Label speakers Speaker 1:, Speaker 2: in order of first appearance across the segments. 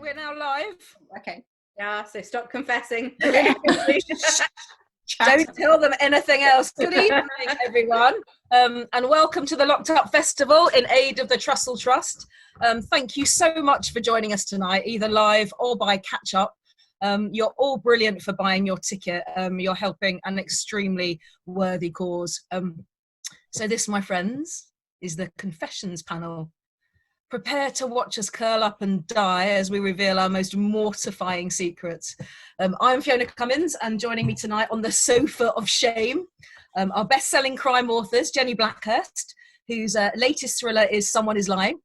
Speaker 1: we're now live.
Speaker 2: Okay.
Speaker 1: Yeah, so stop confessing. Don't tell them anything else. Good evening, everyone, and welcome to the Locked Up Festival in aid of the Trussell Trust. Thank you so much for joining us tonight, either live or by catch-up. You're all brilliant for buying your ticket. You're helping an extremely worthy cause. So this, my friends, is the confessions panel. Prepare to watch us curl up and die as we reveal our most mortifying secrets. I'm Fiona Cummins, and joining me tonight on the sofa of shame, our best-selling crime authors, Jenny Blackhurst, whose latest thriller is Someone is Lying,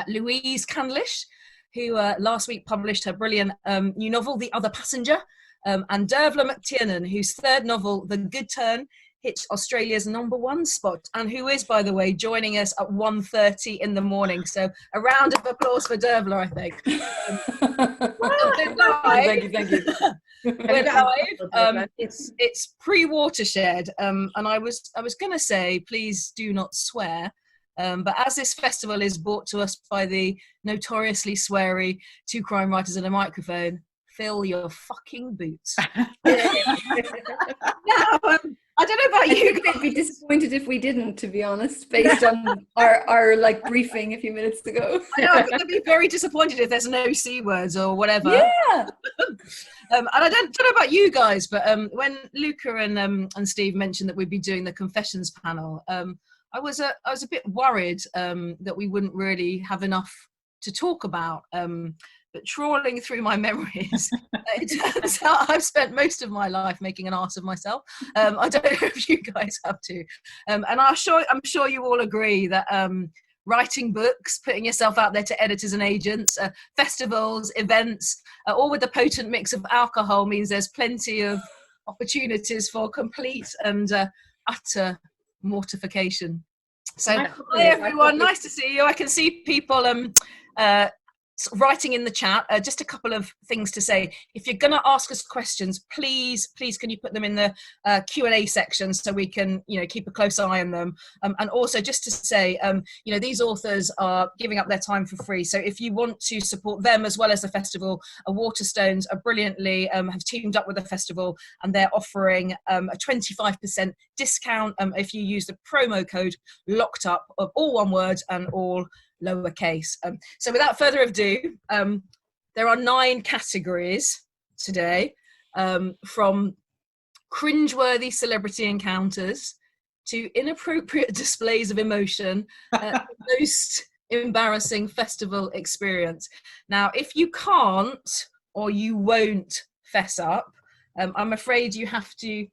Speaker 1: Louise Candlish, who last week published her brilliant new novel, The Other Passenger, and Dervla McTiernan, whose third novel, The Good Turn, hit Australia's #1 spot, and who is, by the way, joining us at 1:30 in the morning. So a round of applause for Dervla, I think.
Speaker 2: Thank you.
Speaker 1: We're live. It's pre-watershed, and I was going to say, please do not swear. But as this festival is brought to us by the notoriously sweary two crime writers and a microphone, fill your fucking boots. Now, I don't know about you.
Speaker 2: I'd be disappointed if we didn't, to be honest, based on our like briefing a few minutes ago.
Speaker 1: I know, I think I'd be very disappointed if there's no C words or whatever.
Speaker 2: Yeah.
Speaker 1: And I don't know about you guys, but when Luca and Steve mentioned that we'd be doing the confessions panel, I was a bit worried that we wouldn't really have enough to talk about. But trawling through my memories, it turns out I've spent most of my life making an ass of myself. I don't know if you guys have to. And I'm sure you all agree that writing books, putting yourself out there to editors and agents, festivals, events, all with a potent mix of alcohol means there's plenty of opportunities for complete and utter mortification. So, hi everyone, nice to see you. I can see people writing in the chat. Just a couple of things to say. If you're going to ask us questions, please can you put them in the Q&A section so we can keep a close eye on them. And also just to say, these authors are giving up their time for free, so if you want to support them as well as the festival, Waterstones are brilliantly have teamed up with the festival, and they're offering a 25% discount if you use the promo code locked up, of all one word and all lowercase. So without further ado, there are 9 categories today, from cringeworthy celebrity encounters to inappropriate displays of emotion, most embarrassing festival experience. Now, if you can't or you won't fess up, I'm afraid you have to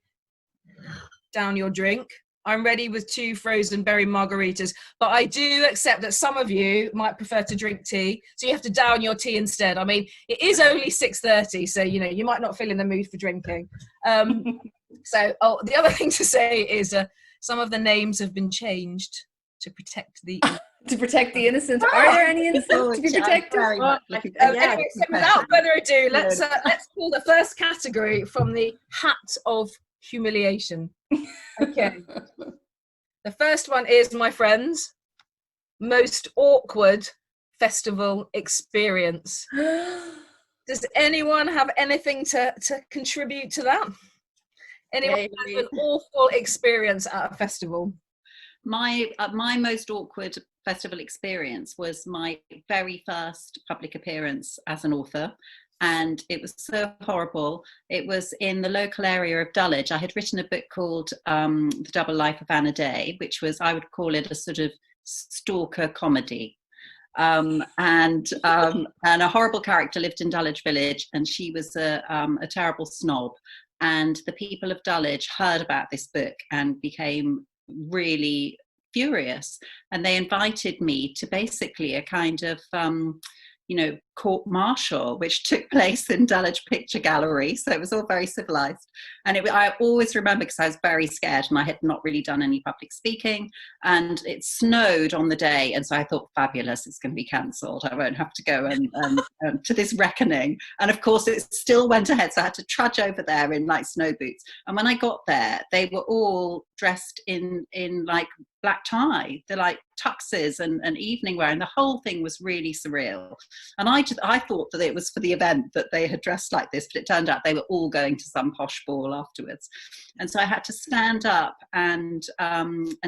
Speaker 1: down your drink. I'm ready with 2 frozen berry margaritas, but I do accept that some of you might prefer to drink tea, so you have to down your tea instead. I mean, it is only 6:30, so you might not feel in the mood for drinking. The other thing to say is some of the names have been changed to protect the
Speaker 2: to protect the innocent. Are there any innocents to be protected?
Speaker 1: Anyway, so without further ado, let's pull the first category from the hat of humiliation. Okay. The first one is, my friends, most awkward festival experience. Does anyone have anything to contribute to that? Anyone have an awful experience at a festival?
Speaker 3: My most awkward festival experience was my very first public appearance as an author. And it was so horrible. It was in the local area of Dulwich. I had written a book called The Double Life of Anna Day, which was, I would call it, a sort of stalker comedy. And a horrible character lived in Dulwich Village, and she was a terrible snob. And the people of Dulwich heard about this book and became really furious. And they invited me to basically a kind of court martial, which took place in Dulwich Picture Gallery. So it was all very civilized. And I always remember, because I was very scared and I had not really done any public speaking, and it snowed on the day. And so I thought, fabulous, it's going to be cancelled. I won't have to go and to this reckoning. And of course, it still went ahead. So I had to trudge over there in like snow boots. And when I got there, they were all dressed in like black tie. They're like tuxes and evening wear, and the whole thing was really surreal. And I I thought that it was for the event that they had dressed like this, but it turned out they were all going to some posh ball afterwards. And so I had to stand up and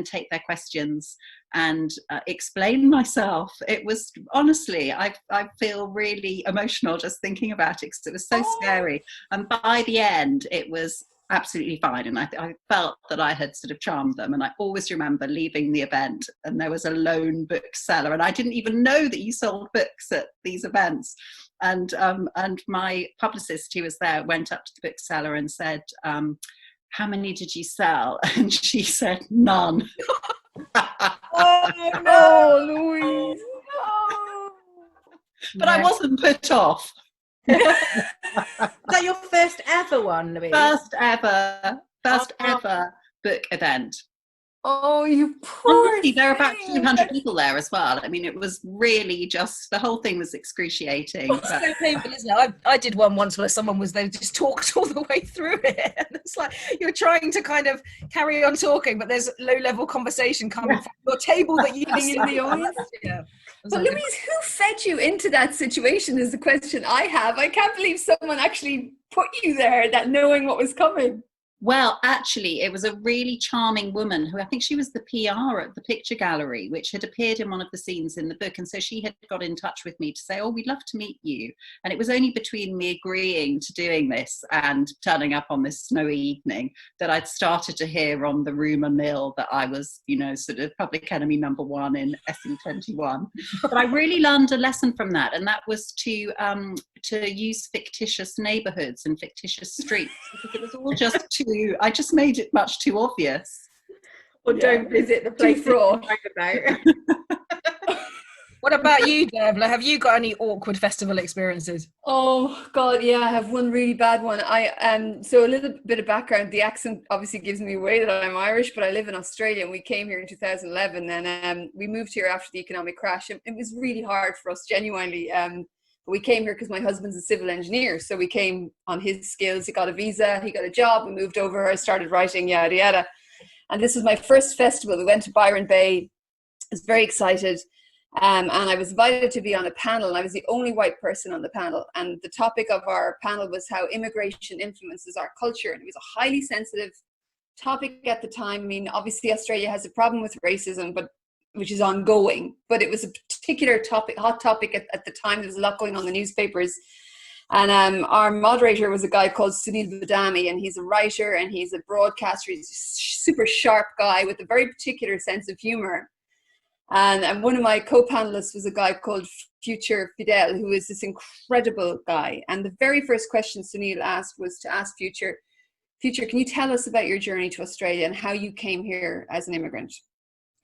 Speaker 3: take their questions and explain myself. It was, honestly, I feel really emotional just thinking about it, because it was so scary. And by the end, it was absolutely fine, and I felt that I had sort of charmed them. And I always remember leaving the event and there was a lone bookseller, and I didn't even know that you sold books at these events, and my publicist who was there went up to the bookseller and said, how many did you sell? And she said, none.
Speaker 2: Oh no, Louise, no.
Speaker 3: But I wasn't put off.
Speaker 4: Is that your first ever one, Louise?
Speaker 3: First ever book event.
Speaker 2: Oh, you poor
Speaker 3: Honestly, there were about
Speaker 2: thing.
Speaker 3: 200 people there as well. I mean, it was really just, the whole thing was excruciating.
Speaker 1: It's so painful, isn't it? I did one once where someone was there, just talked all the way through it. And it's like you're trying to kind of carry on talking, but there's low-level conversation coming from your table that you
Speaker 2: Sitting in the audience.
Speaker 1: Yeah.
Speaker 2: But Louise, who fed you into that situation is the question I have. I can't believe someone actually put you there, that knowing what was coming.
Speaker 3: Well, actually, it was a really charming woman who, I think she was the PR at the picture gallery, which had appeared in one of the scenes in the book. And so she had got in touch with me to say, oh, we'd love to meet you. And it was only between me agreeing to doing this and turning up on this snowy evening that I'd started to hear on the rumour mill that I was, you know, sort of public enemy number one in SE21. But I really learned a lesson from that. And that was to use fictitious neighbourhoods and fictitious streets, because it was all just I just made it much too obvious.
Speaker 4: Or don't visit the place
Speaker 2: fraud.
Speaker 4: about.
Speaker 1: What about you, Dervla? Have you got any awkward festival experiences?
Speaker 2: Oh God, yeah, I have one really bad one. So a little bit of background. The accent obviously gives me away that I'm Irish, but I live in Australia, and we came here in 2011, and we moved here after the economic crash. It was really hard for us, genuinely. We came here because my husband's a civil engineer, so we came on his skills. He got a visa, he got a job, we moved over, I started writing, yada yada. And this was my first festival. We went to Byron Bay. I was very excited, and I was invited to be on a panel, and I was the only white person on the panel. And the topic of our panel was how immigration influences our culture, and it was a highly sensitive topic at the time. I mean, obviously Australia has a problem with racism, which is ongoing, but it was a particular topic, hot topic at the time. There was a lot going on in the newspapers. And our moderator was a guy called Sunil Badami, and he's a writer and he's a broadcaster. He's a super sharp guy with a very particular sense of humor. And one of my co-panelists was a guy called Future Fidel, who is this incredible guy. And the very first question Sunil asked was to ask Future, can you tell us about your journey to Australia and how you came here as an immigrant?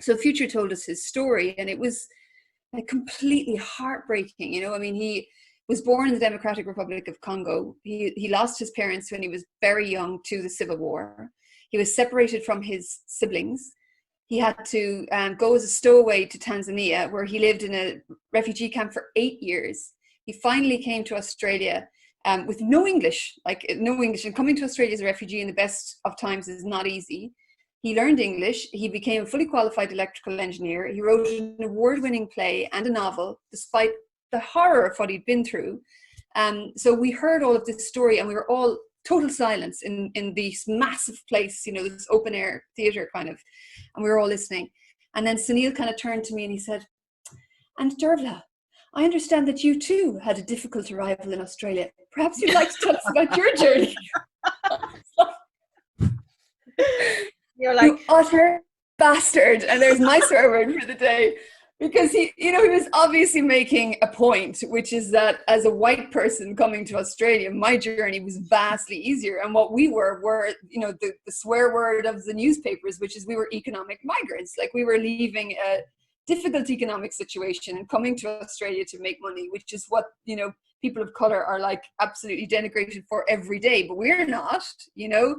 Speaker 2: So Future told us his story, and it was like completely heartbreaking. You know, I mean, he was born in the Democratic Republic of Congo. He lost his parents when he was very young to the Civil War. He was separated from his siblings. He had to go as a stowaway to Tanzania, where he lived in a refugee camp for 8 years. He finally came to Australia with no English, and coming to Australia as a refugee in the best of times is not easy. He learned English. He became a fully qualified electrical engineer. He wrote an award-winning play and a novel, despite the horror of what he'd been through. So we heard all of this story, and we were all total silence in this massive place, you know, this open-air theatre kind of, and we were all listening. And then Sunil kind of turned to me and he said, and Dervla, I understand that you too had a difficult arrival in Australia. Perhaps you'd like to tell us about your journey.
Speaker 4: You're like,
Speaker 2: you utter bastard. And there's my swear word for the day. Because he was obviously making a point, which is that as a white person coming to Australia, my journey was vastly easier. And what we were, you know, the swear word of the newspapers, which is we were economic migrants. Like, we were leaving a difficult economic situation and coming to Australia to make money, which is what, you know, people of color are like absolutely denigrated for every day. But we're not, you know.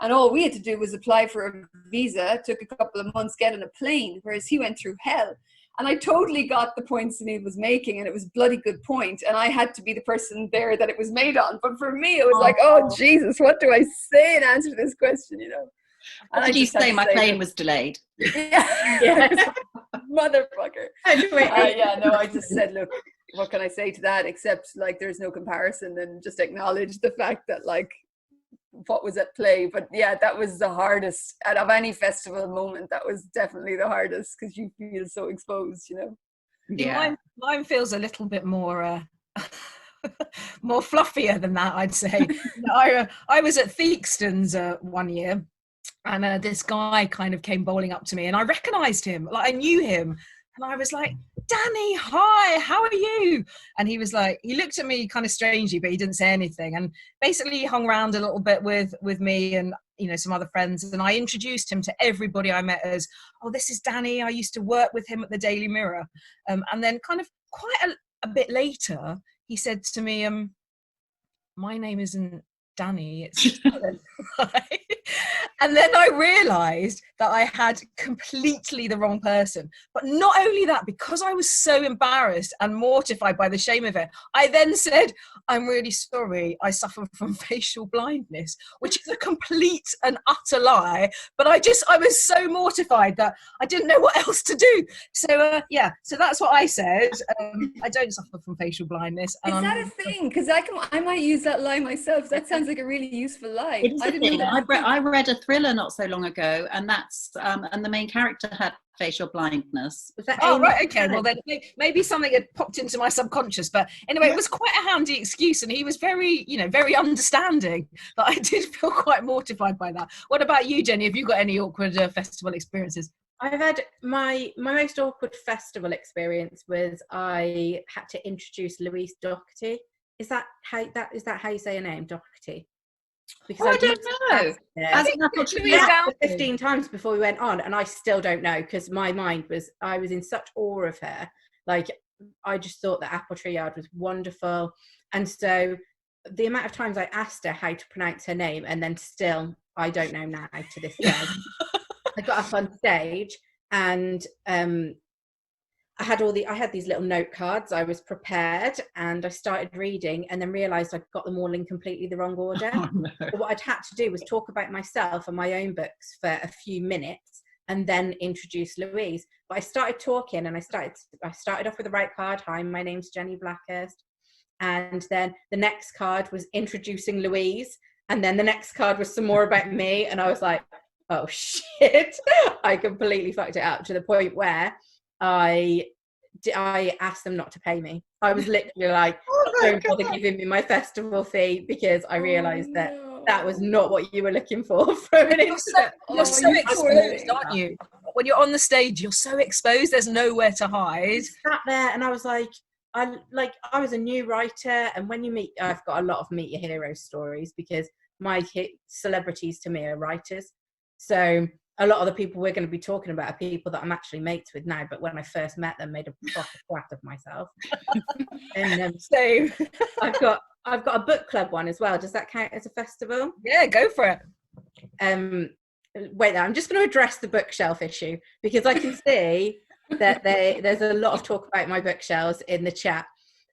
Speaker 2: And all we had to do was apply for a visa. It took a couple of months, get on a plane, whereas he went through hell. And I totally got the points that he was making, and it was a bloody good point. And I had to be the person there that it was made on. But for me, it was like, oh, Jesus, what do I say in answer to this question, you know?
Speaker 3: What did you say? My plane was delayed.
Speaker 2: Yeah. Motherfucker.
Speaker 4: Anyway,
Speaker 2: I just said, look, what can I say to that, except like there's no comparison, and just acknowledge the fact that like what was at play. But yeah, that was the hardest out of any festival moment. That was definitely the hardest, because you feel so exposed, you know.
Speaker 3: Yeah.
Speaker 1: Mine feels a little bit more more fluffier than that, I'd say. I was at Theakston's one year, and this guy kind of came bowling up to me, and I recognised him, like I knew him, and I was like, Danny, hi, how are you? And he was like, he looked at me kind of strangely, but he didn't say anything, and basically he hung around a little bit with me and some other friends, and I introduced him to everybody I met as, oh, this is Danny, I used to work with him at the Daily Mirror. And then kind of quite a bit later he said to me, my name isn't Danny, it's Helen. And then I realised that I had completely the wrong person. But not only that, because I was so embarrassed and mortified by the shame of it, I then said, I'm really sorry, I suffer from facial blindness, which is a complete and utter lie. But I was so mortified that I didn't know what else to do. So so that's what I said. I don't suffer from facial blindness.
Speaker 2: And is that a thing? Because I might use that lie myself. That sounds like a really useful lie.
Speaker 3: It is a thing. I read a thriller not so long ago, and that's and the main character had facial blindness.
Speaker 1: Oh, right, okay. Well, then maybe something had popped into my subconscious. But anyway, it was quite a handy excuse, and he was very, very understanding. But I did feel quite mortified by that. What about you, Jenny? Have you got any awkward festival experiences?
Speaker 4: I've had my most awkward festival experience was I had to introduce Louise Doherty. Is that how you say her name, Doherty?
Speaker 3: Because I don't know.
Speaker 4: I think Louise down 15 times before we went on, and I still don't know, because my mind was, I was in such awe of her. Like, I just thought that Apple Tree Yard was wonderful. And so the amount of times I asked her how to pronounce her name, and then still I don't know now to this day. I got up on stage, and I had these little note cards. I was prepared, and I started reading, and then realised I got them all in completely the wrong order.
Speaker 3: Oh, no.
Speaker 4: But what I'd had to do was talk about myself and my own books for a few minutes, and then introduce Louise. But I started talking, and I started off with the right card. Hi, my name's Jenny Blackhurst. And then the next card was introducing Louise, and then the next card was some more about me, and I was like, oh shit, I completely fucked it up, to the point where I asked them not to pay me. I was literally like, don't bother giving me my festival fee, because I realised that was not what you were looking for from an internet.
Speaker 1: You're so exposed, aren't you? When you're on the stage, you're so exposed, there's nowhere to hide.
Speaker 4: I sat there and I was like, I was a new writer, and when you meet, I've got a lot of meet your hero stories, because my celebrities to me are writers. So a lot of the people we're going to be talking about are people that I'm actually mates with now, but when I first met them, made a proper twat of myself. And so I've got a book club one as well. Does that count as a festival?
Speaker 1: Yeah, go for it.
Speaker 4: Wait there, I'm just going to address the bookshelf issue, because I can see that there's a lot of talk about my bookshelves in the chat.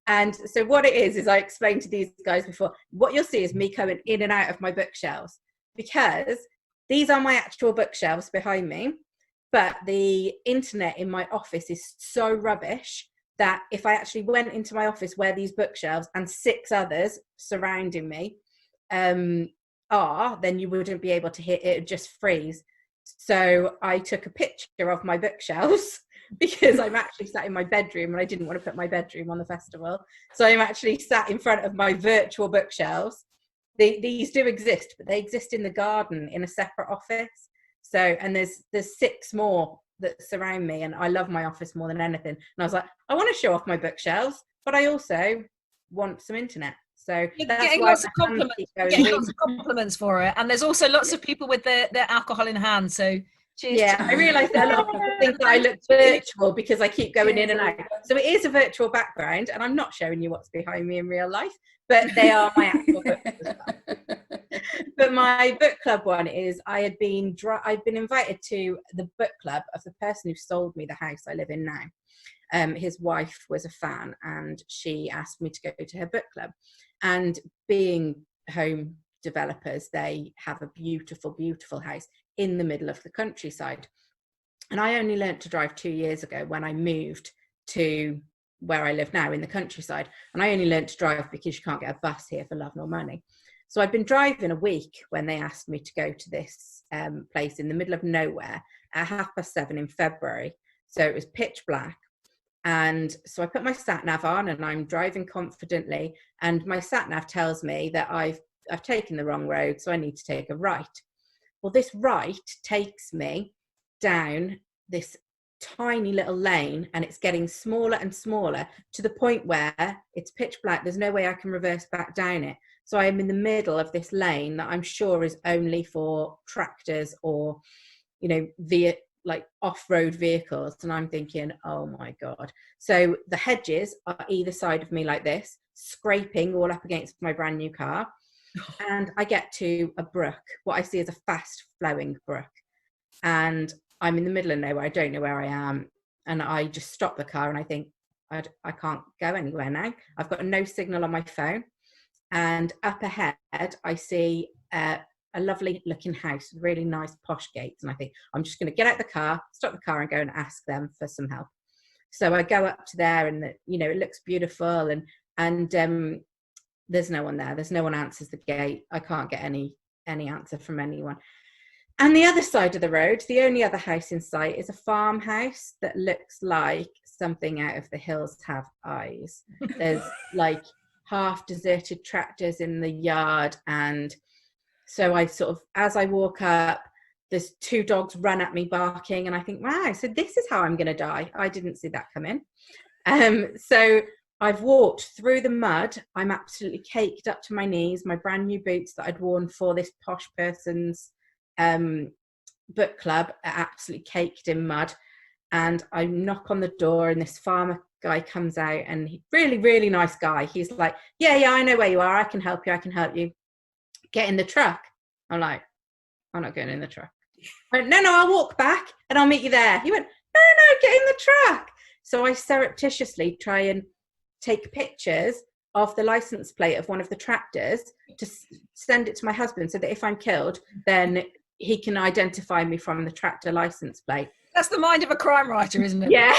Speaker 4: And so what it is I explained to these guys before, what you'll see is me coming in and out of my bookshelves, because these are my actual bookshelves behind me, but the internet in my office is so rubbish that if I actually went into my office where these bookshelves and 6 others surrounding me are, then you wouldn't be able to hit it, just freeze. So I took a picture of my bookshelves, because I'm actually sat in my bedroom, and I didn't want to put my bedroom on the festival. So I'm actually sat in front of my virtual bookshelves. These do exist, but they exist in the garden in a separate office. So, and there's 6 more that surround me, and I love my office more than anything. And I was like, I want to show off my bookshelves, but I also want some internet. So
Speaker 1: you're
Speaker 4: that's
Speaker 1: getting
Speaker 4: why
Speaker 1: lots of compliments for it, and there's also lots of people with their alcohol in hand. So cheers.
Speaker 4: Yeah, I realised that a lot of people think that I look virtual because I keep going in and out. So it is a virtual background, and I'm not showing you what's behind me in real life, but they are my actual books as well. But my book club one is, I'd been invited to the book club of the person who sold me the house I live in now. His wife was a fan, and she asked me to go to her book club. And being home developers, they have a beautiful, beautiful house in the middle of the countryside. And I only learnt to drive 2 years ago when I moved to where I live now in the countryside. And I only learned to drive because you can't get a bus here for love nor money. So I'd been driving a week when they asked me to go to this place in the middle of nowhere at 7:30 in February. So it was pitch black. And so I put my sat nav on and I'm driving confidently. And my sat nav tells me that I've taken the wrong road, so I need to take a right. Well, this right takes me down this tiny little lane, and it's getting smaller and smaller to the point where it's pitch black. There's no way I can reverse back down it. So I am in the middle of this lane that I'm sure is only for tractors or, you know, like off-road vehicles. And I'm thinking, oh my God. So the hedges are either side of me like this, scraping all up against my brand new car. And I get to a brook, what I see is a fast flowing brook. And I'm in the middle of nowhere. I don't know where I am. And I just stop the car and I think, I can't go anywhere now. I've got no signal on my phone. And up ahead, I see a lovely looking house with really nice posh gates. And I think, I'm just going to get out the car, stop the car and go and ask them for some help. So I go up to there and, it looks beautiful. And there's no one there. There's no one answers the gate. I can't get any answer from anyone. And the other side of the road, the only other house in sight is a farmhouse that looks like something out of The Hills Have Eyes. There's like half deserted tractors in the yard. And so I sort of, as I walk up, there's 2 dogs run at me barking. And I think, wow, so this is how I'm going to die. I didn't see that come in. So I've walked through the mud. I'm absolutely caked up to my knees. My brand new boots that I'd worn for this posh person's book club are absolutely caked in mud. And I knock on the door and this farmer guy comes out, and really, really nice guy. He's like, yeah, I know where you are. I can help you. Get in the truck. I'm like, I'm not getting in the truck. I went, no, I'll walk back and I'll meet you there. He went, no, get in the truck. So I surreptitiously try and take pictures of the license plate of one of the tractors to send it to my husband so that if I'm killed, then he can identify me from the tractor license plate.
Speaker 1: That's the mind of a crime writer, isn't it?
Speaker 4: Yeah,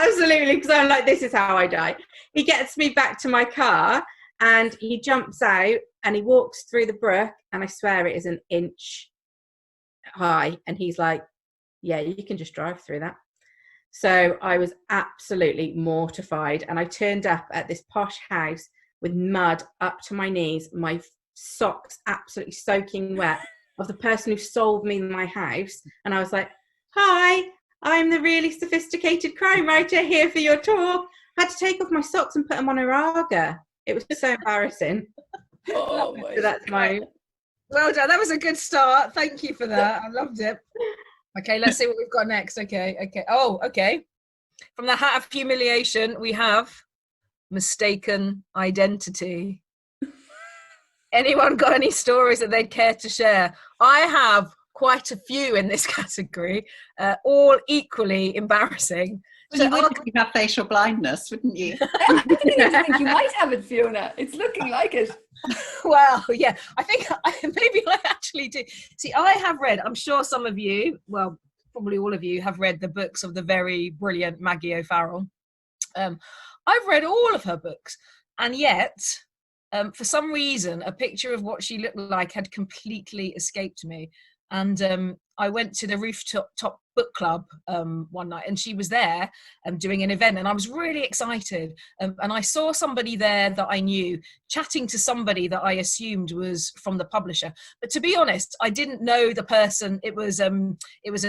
Speaker 4: absolutely. Because I'm like, this is how I die. He gets me back to my car and he jumps out and he walks through the brook, and I swear it is an inch high. And he's like, yeah, you can just drive through that. So I was absolutely mortified. And I turned up at this posh house with mud up to my knees, my socks absolutely soaking wet, of the person who sold me my house. And I was like, hi, I'm the really sophisticated crime writer here for your talk. I had to take off my socks and put them on a raga. It was so embarrassing.
Speaker 2: Oh my
Speaker 4: So that's my...
Speaker 1: Well done. That was a good start. Thank you for that. I loved it. Okay, let's see what we've got next. Okay. Oh, okay. From the hat of humiliation, we have mistaken identity. Anyone got any stories that they'd care to share? I have quite a few in this category, all equally embarrassing.
Speaker 3: Well, so you would have facial blindness, wouldn't you?
Speaker 2: I think you might have it, Fiona. It's looking like it.
Speaker 1: Well, yeah, I think maybe I actually do. See, I have read, I'm sure some of you, well, probably all of you have read the books of the very brilliant Maggie O'Farrell. I've read all of her books, and yet, for some reason, a picture of what she looked like had completely escaped me. And I went to the rooftop book club one night, and she was there doing an event, and I was really excited. And I saw somebody there that I knew chatting to somebody that I assumed was from the publisher. But to be honest, I didn't know the person. It was an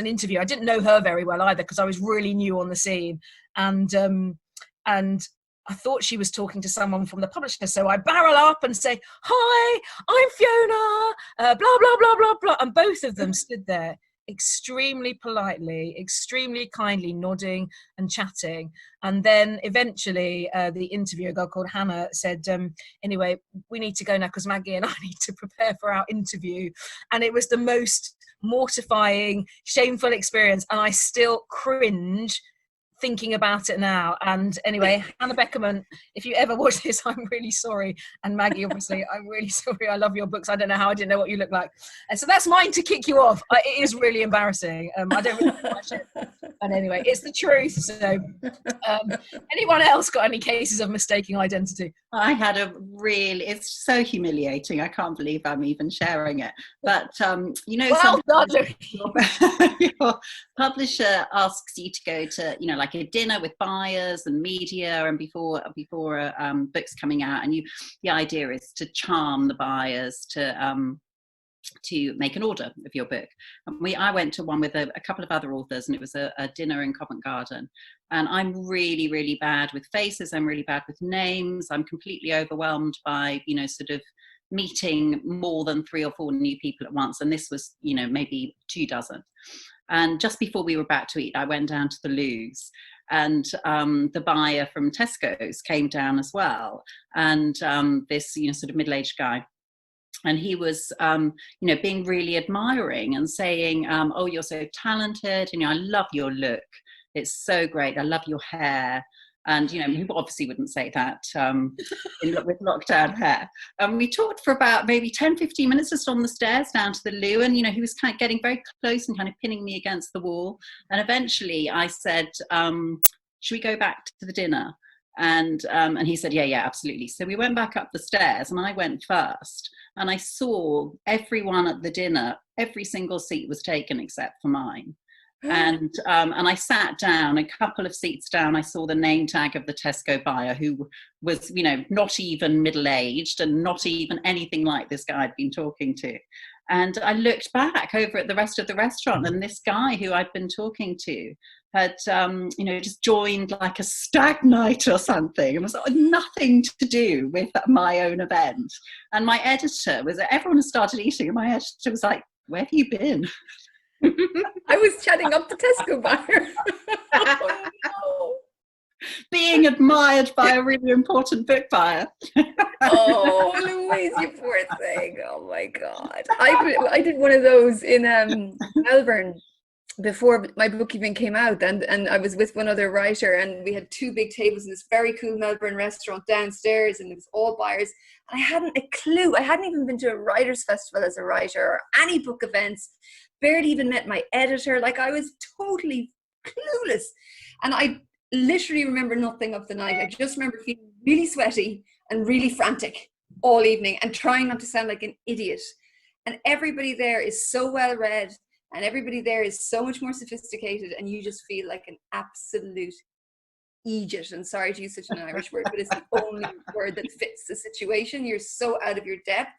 Speaker 1: interview. I didn't know her very well either, because I was really new on the scene. And I thought she was talking to someone from the publisher. So I barrel up and say, hi, I'm Fiona, blah, blah, blah, blah, blah. And both of them stood there extremely politely, extremely kindly nodding and chatting. And then eventually the interviewer, a girl called Hannah, said, anyway, we need to go now because Maggie and I need to prepare for our interview. And it was the most mortifying, shameful experience. And I still cringe thinking about it now. And anyway, Hannah Beckerman, if you ever watch this, I'm really sorry. And Maggie, obviously, I'm really sorry. I love your books. I don't know how I didn't know what you look like. And so that's mine to kick you off. It is really embarrassing. I don't really watch it. And anyway, it's the truth. So anyone else got any cases of mistaking identity?
Speaker 3: I had it's so humiliating. I can't believe I'm even sharing it. But,
Speaker 1: Well done.
Speaker 3: Your publisher asks you to go to, like a dinner with buyers and media and before books coming out. And the idea is to charm the buyers to make an order of your book. And I went to one with a couple of other authors, and it was a dinner in Covent Garden. And I'm really, really bad with faces. I'm really bad with names. I'm completely overwhelmed by, sort of meeting more than 3 or 4 new people at once. And this was, maybe 2 dozen. And just before we were about to eat, I went down to the Louise, and the buyer from Tesco's came down as well. And this, sort of middle-aged guy. And he was, being really admiring and saying, oh, you're so talented. And, I love your look. It's so great. I love your hair. And, he obviously wouldn't say that with lockdown hair. And we talked for about maybe 10, 15 minutes just on the stairs down to the loo. And, he was kind of getting very close and kind of pinning me against the wall. And eventually I said, should we go back to the dinner? And he said, yeah, absolutely. So we went back up the stairs, and I went first, and I saw everyone at the dinner, every single seat was taken except for mine. And I sat down, a couple of seats down, I saw the name tag of the Tesco buyer, who was, not even middle-aged and not even anything like this guy I'd been talking to. And I looked back over at the rest of the restaurant, and this guy who I'd been talking to had, just joined like a stag night or something. It was nothing to do with my own event. And my editor everyone had started eating, and my editor was like, where have you been?
Speaker 2: I was chatting up the Tesco buyer. Oh, no.
Speaker 3: Being admired by a really important book buyer.
Speaker 2: Oh, Louise, you poor thing. Oh my God. I did one of those in Melbourne before my book even came out, and I was with one other writer, and we had 2 big tables in this very cool Melbourne restaurant downstairs, and it was all buyers. And I hadn't a clue. I hadn't even been to a writers' festival as a writer or any book events. Barely even met my editor. Like, I was totally clueless. And I literally remember nothing of the night. I just remember feeling really sweaty and really frantic all evening and trying not to sound like an idiot. And everybody there is so well read, and everybody there is so much more sophisticated, and you just feel like an absolute idiot. And sorry to use such an Irish word, but it's the only word that fits the situation. You're so out of your depth,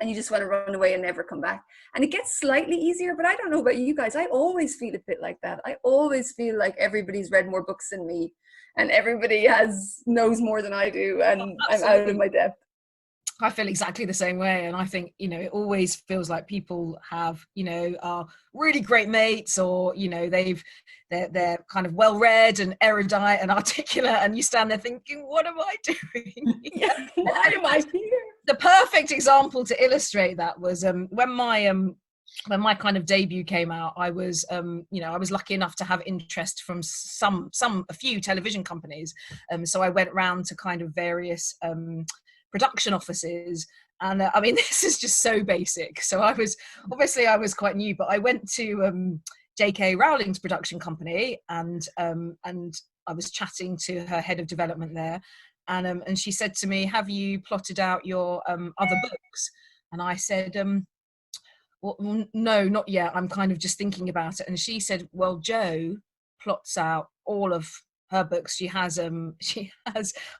Speaker 2: and you just want to run away and never come back. And it gets slightly easier, but I don't know about you guys. I always feel a bit like that. I always feel like everybody's read more books than me, and everybody knows more than I do, and I'm out of my depth.
Speaker 1: I feel exactly the same way. And I think, it always feels like people have, are really great mates, or, they're kind of well-read and erudite and articulate, and you stand there thinking, what am I doing?
Speaker 2: Yeah, why am I here?
Speaker 1: The perfect example to illustrate that was when my kind of debut came out, I was, I was lucky enough to have interest from a few television companies. So I went round to kind of various production offices, and this is just so basic. So I was quite new, but I went to J.K. Rowling's production company, and I was chatting to her head of development there, and she said to me, "Have you plotted out your other books?" And I said, well, no, not yet. I'm kind of just thinking about it. And she said, well, Jo plots out all of her books. She has I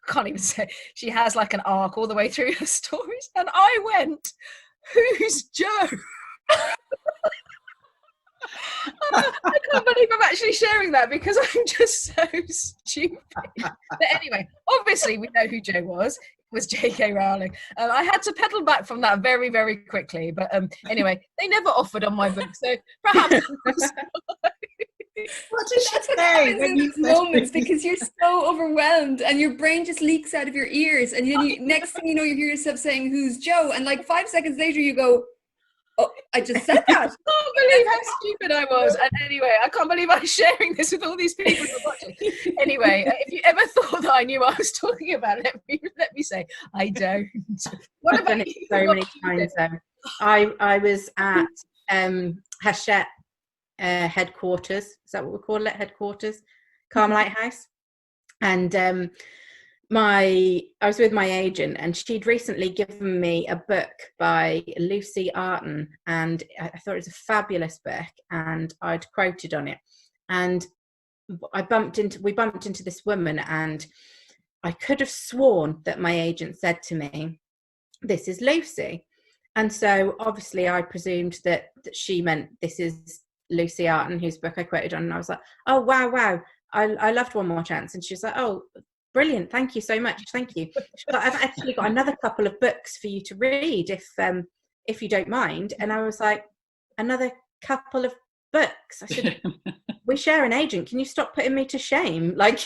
Speaker 1: can't even say, she has like an arc all the way through her stories. And I went, who's Jo? I can't believe I'm actually sharing that, because I'm just so stupid. But anyway, obviously we know who Jo was. It was J.K. Rowling. I had to pedal back from that very, very quickly. But anyway, they never offered on my book, so perhaps.
Speaker 3: What did she say
Speaker 2: in these moments, because you're so overwhelmed and your brain just leaks out of your ears, and then next thing you know, you hear yourself saying, "Who's Jo?" And like 5 seconds later, you go, "Oh, I just said that."
Speaker 1: I can't believe how stupid I was. And anyway, I can't believe I'm sharing this with all these people who are watching. Anyway, if you ever thought that I knew what I was talking about, let me say, I don't. What
Speaker 4: I've done it so many times. I was at Hachette headquarters. Is that what we call it? Headquarters, Carmelite House. And I was with my agent, and she'd recently given me a book by Lucy Arton, and I thought it was a fabulous book, and I'd quoted on it. And we bumped into this woman, and I could have sworn that my agent said to me, "This is Lucy." And so obviously I presumed that she meant this is Lucy Arton, whose book I quoted on. And I was like, "Oh, wow. I loved One More Chance." And she was like, "Oh, brilliant. Thank you so much. Thank you." But I've actually got another couple of books for you to read if you don't mind. And I was like, "Another couple of books?" I said, "We share an agent. Can you stop putting me to shame? Like,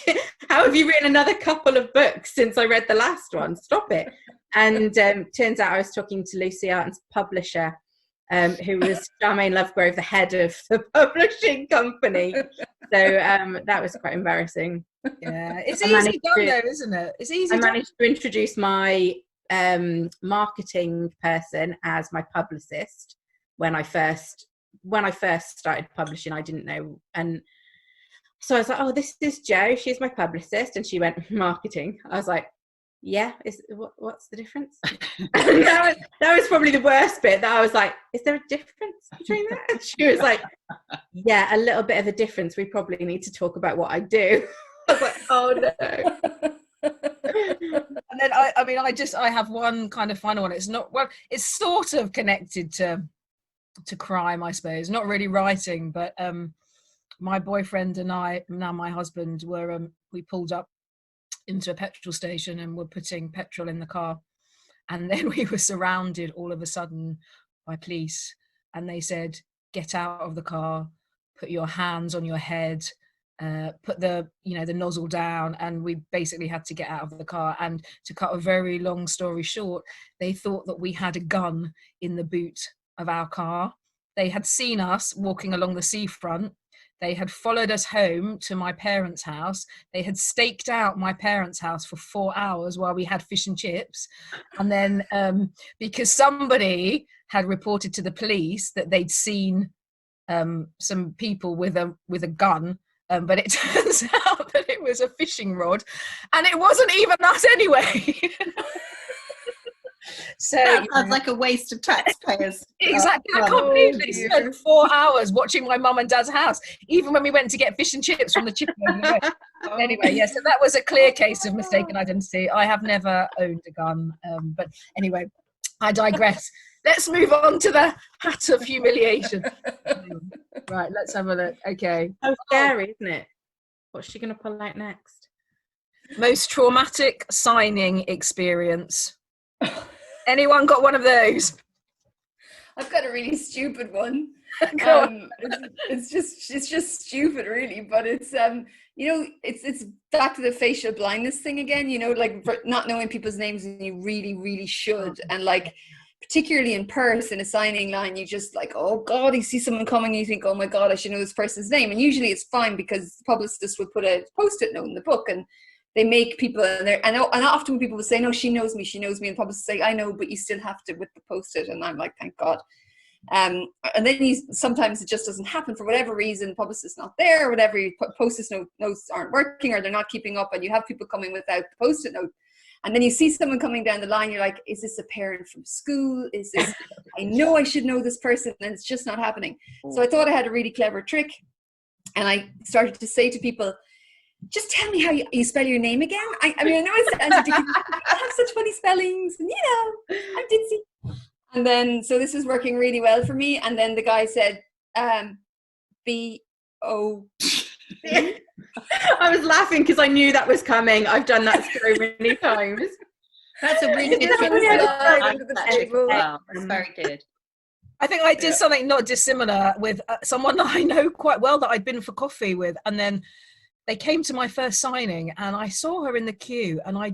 Speaker 4: how have you written another couple of books since I read the last one? Stop it." And turns out I was talking to Lucy Arton's publisher, who was Charmaine Lovegrove, the head of the publishing company. So that was quite embarrassing.
Speaker 1: Yeah, it's easy done though, isn't it? It's easy. I
Speaker 4: managed to introduce my marketing person as my publicist when I first started publishing. I didn't know, and so I was like, "Oh, this is Jo. She's my publicist," and she went, "Marketing." I was like, "Yeah, what's the difference?" that was probably the worst bit. That I was like, "Is there a difference between that?" And she was like, "Yeah, a little bit of a difference. We probably need to talk about what I do." I was like, "Oh no."
Speaker 1: And then I have one kind of final one. It's not, well, it's sort of connected to crime, I suppose. Not really writing, but my boyfriend and I, now my husband, we pulled up into a petrol station and were putting petrol in the car, and then we were surrounded all of a sudden by police, and they said, "Get out of the car, put your hands on your head, put the nozzle down." And we basically had to get out of the car. And to cut a very long story short, they thought that we had a gun in the boot of our car. They had seen us walking along the seafront. They had followed us home to my parents' house. They had staked out my parents' house for 4 hours while we had fish and chips. And then because somebody had reported to the police that they'd seen some people with a gun, but it turns out that it was a fishing rod, and it wasn't even us anyway. So
Speaker 3: that sounds like a waste of taxpayers.
Speaker 1: Exactly. I can't believe they spent 4 hours watching my mum and dad's house, even when we went to get fish and chips from the chicken. Anyway, yeah, so that was a clear case of mistaken identity. I have never owned a gun, but anyway, I digress. Let's move on to the hat of humiliation. Right, let's have a look. Okay.
Speaker 4: So scary, isn't it? What's she going to pull out next?
Speaker 1: Most traumatic signing experience. Anyone got one of those?
Speaker 2: I've got a really stupid one. It's just stupid, really. But it's it's back to the facial blindness thing again. Like not knowing people's names, and you really, really should. And like, particularly in person, a signing line, you just like, oh God, you see someone coming, you think, oh my God, I should know this person's name. And usually it's fine because the publicist would put a post-it note in the book, and they make people, and often people will say, "No, she knows me," and the publicist say, "I know, but you still have to with the post-it." And I'm like, thank God. And then sometimes it just doesn't happen for whatever reason. Publicist's not there, or whatever. Post-it notes aren't working, or they're not keeping up, and you have people coming without the post-it note. And then you see someone coming down the line, you're like, is this a parent from school? Is this, I know I should know this person, and it's just not happening. So I thought I had a really clever trick, and I started to say to people, just tell me how you spell your name again. I know it sounds ridiculous. I have such funny spellings, and I'm ditzy. And then, so this is working really well for me. And then the guy said, B-O.
Speaker 4: I was laughing because I knew that was coming. I've done that so many times.
Speaker 3: That's a really good trick. Wow, that's very good.
Speaker 1: I think I did something not dissimilar with someone that I know quite well that I'd been for coffee with, and then they came to my first signing, and I saw her in the queue, and I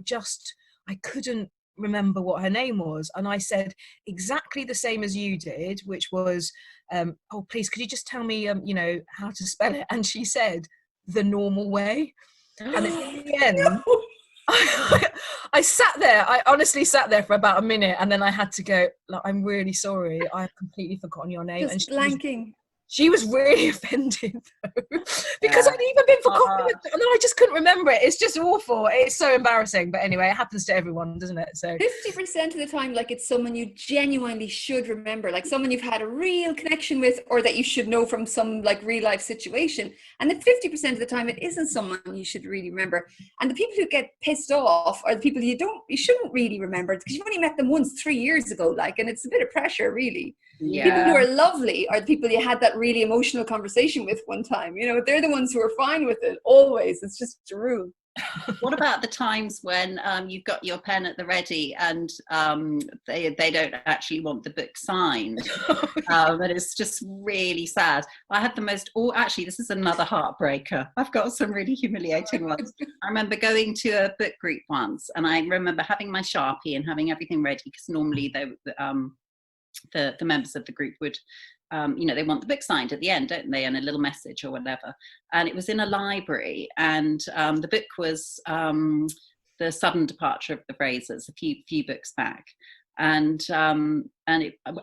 Speaker 1: couldn't remember what her name was, and I said exactly the same as you did, which was, "Oh, please, could you just tell me, how to spell it?" And she said, "The normal way." And in the end, I sat there. I honestly sat there for about a minute, and then I had to go, like, "I'm really sorry. I have completely forgotten your name."
Speaker 2: Just
Speaker 1: and
Speaker 2: blanking.
Speaker 1: She was really offended though, because I'd even been for coffee with them, and then I just couldn't remember it. It's just awful. It's so embarrassing. But anyway, it happens to everyone, doesn't it? So
Speaker 2: 50% of the time, like, it's someone you genuinely should remember, like someone you've had a real connection with, or that you should know from some like real life situation. And then 50% of the time, it isn't someone you should really remember. And the people who get pissed off are the people you shouldn't really remember, because you've only met them once 3 years ago, like, and it's a bit of pressure, really.
Speaker 3: Yeah.
Speaker 2: People who are lovely are the people you had that really emotional conversation with one time. You know, they're the ones who are fine with it always. It's just a rule.
Speaker 3: What about the times when you've got your pen at the ready and they don't actually want the book signed? And it's just really sad. I had the most, actually, this is another heartbreaker. I've got some really humiliating ones. I remember going to a book group once, and I remember having my Sharpie and having everything ready, because normally the members of the group would, they want the book signed at the end, don't they, and a little message or whatever. And it was in a library, and the book was The Sudden Departure of the Frasers, a few books back. And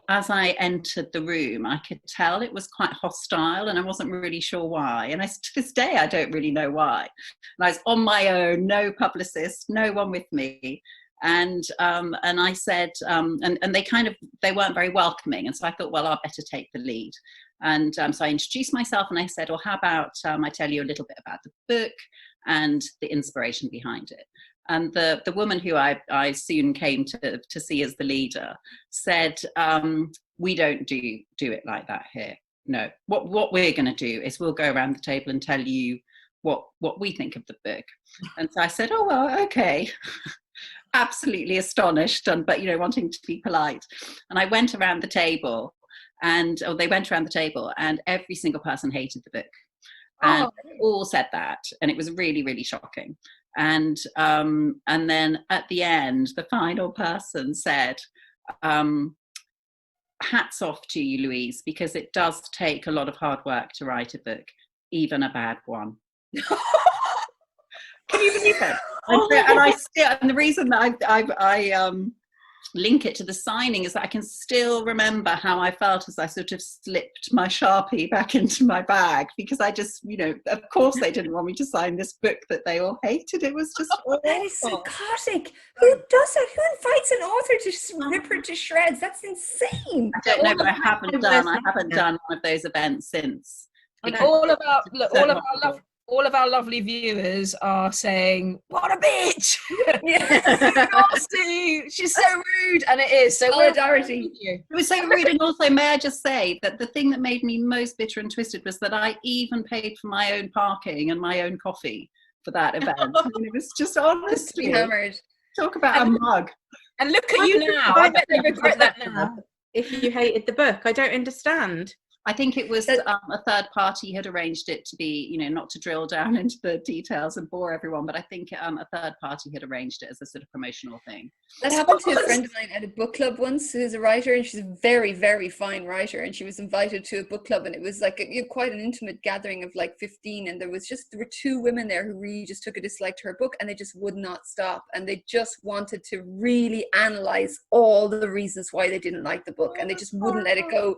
Speaker 3: as I entered the room, I could tell it was quite hostile, and I wasn't really sure why. And to this day, I don't really know why. And I was on my own, no publicist, no one with me. And I said, and they weren't very welcoming. And so I thought, well, I'd better take the lead. And so I introduced myself, and I said, well, how about I tell you a little bit about the book and the inspiration behind it. And the woman who I soon came to see as the leader said, we don't do it like that here. No, what we're going to do is we'll go around the table and tell you what we think of the book. And so I said, oh, well, okay. Absolutely astonished, but wanting to be polite. And I went around the table, and they went around the table, and every single person hated the book, and all said that, and it was really, really shocking. And then at the end, the final person said, hats off to you, Louise, because it does take a lot of hard work to write a book, even a bad one. Can you believe it? And the reason that I link it to the signing is that I can still remember how I felt as I sort of slipped my Sharpie back into my bag, because I just, of course they didn't want me to sign this book that they all hated. It was just awful.
Speaker 2: That is psychotic. Who does that? Who invites an author to rip her to shreds? That's insane.
Speaker 3: I don't know, but I haven't done one of those events since.
Speaker 1: All of our lovely viewers are saying, what a bitch! She's so rude. And it is. So
Speaker 2: solidarity.
Speaker 3: It was so rude. And also, may I just say that the thing that made me most bitter and twisted was that I even paid for my own parking and my own coffee for that event. It was just honestly
Speaker 2: hammered.
Speaker 3: Talk about a mug.
Speaker 1: And look at you now. I bet they regret that now.
Speaker 4: If you hated the book, I don't understand.
Speaker 3: I think it was a third party had arranged it to be, not to drill down into the details and bore everyone, but I think a third party had arranged it as a sort of promotional thing.
Speaker 2: That happened to a friend of mine at a book club once, who's a writer, and she's a very, very fine writer, and she was invited to a book club, and it was like quite an intimate gathering of like 15, and there were 2 women there who really just took a dislike to her book, and they just would not stop, and they just wanted to really analyze all the reasons why they didn't like the book, and they just wouldn't let it go.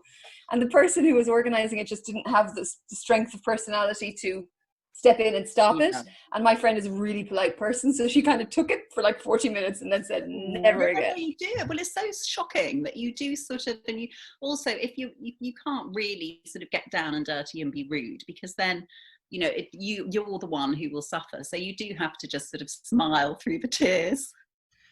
Speaker 2: And the person who was organizing it just didn't have the strength of personality to step in and stop it. And my friend is a really polite person, so she kind of took it for like 40 minutes and then said, never again.
Speaker 3: You do. Well, it's so shocking that you do sort of, and you also, if you can't really sort of get down and dirty and be rude, because then, you're the one who will suffer. So you do have to just sort of smile through the tears.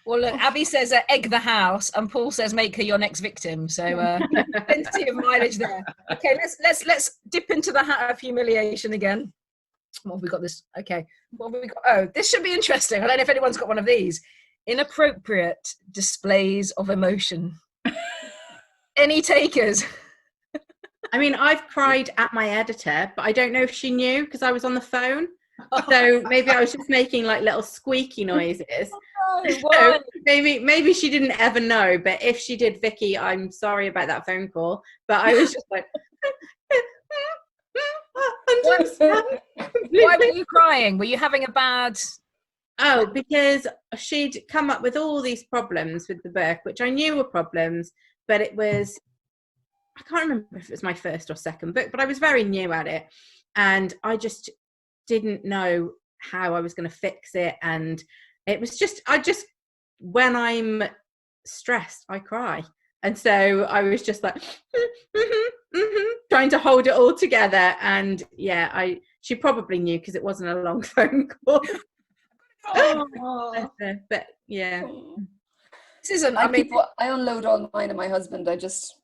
Speaker 1: Well, look, Abby says egg the house, and Paul says make her your next victim. So plenty of mileage there. Okay, let's dip into the hat of humiliation again. What have we got this? Okay, what have we got? Oh, this should be interesting. I don't know if anyone's got one of these. Inappropriate displays of emotion. Any takers?
Speaker 4: I mean, I've cried at my editor, but I don't know if she knew because I was on the phone. So maybe I was just making like little squeaky noises. So maybe she didn't ever know, but if she did, Vicky, I'm sorry about that phone call. But I was just like,
Speaker 1: why were you crying? Were you having a bad?
Speaker 4: Oh, because she'd come up with all these problems with the book, which I knew were problems, but it was I can't remember if it was my first or second book, but I was very new at it, and I just didn't know how I was going to fix it. And it was just, when I'm stressed, I cry. And so I was just like, trying to hold it all together. And yeah, she probably knew because it wasn't a long phone call. But yeah.
Speaker 1: This isn't,
Speaker 2: I unload all mine on my husband. I just,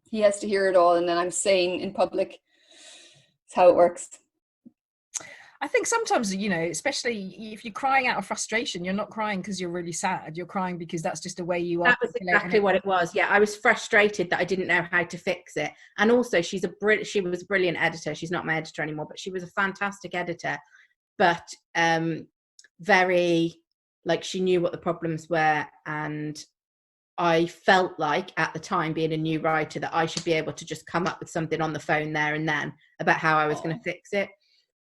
Speaker 2: he has to hear it all, and then I'm saying in public. It's how it works.
Speaker 1: I think sometimes, especially if you're crying out of frustration, you're not crying because you're really sad. You're crying because that's just the way you are.
Speaker 4: That was exactly what it was. Yeah, I was frustrated that I didn't know how to fix it. And also, she was a brilliant editor. She's not my editor anymore, but she was a fantastic editor. But very, like, she knew what the problems were. And I felt like at the time, being a new writer, that I should be able to just come up with something on the phone there and then about how I was going to fix it.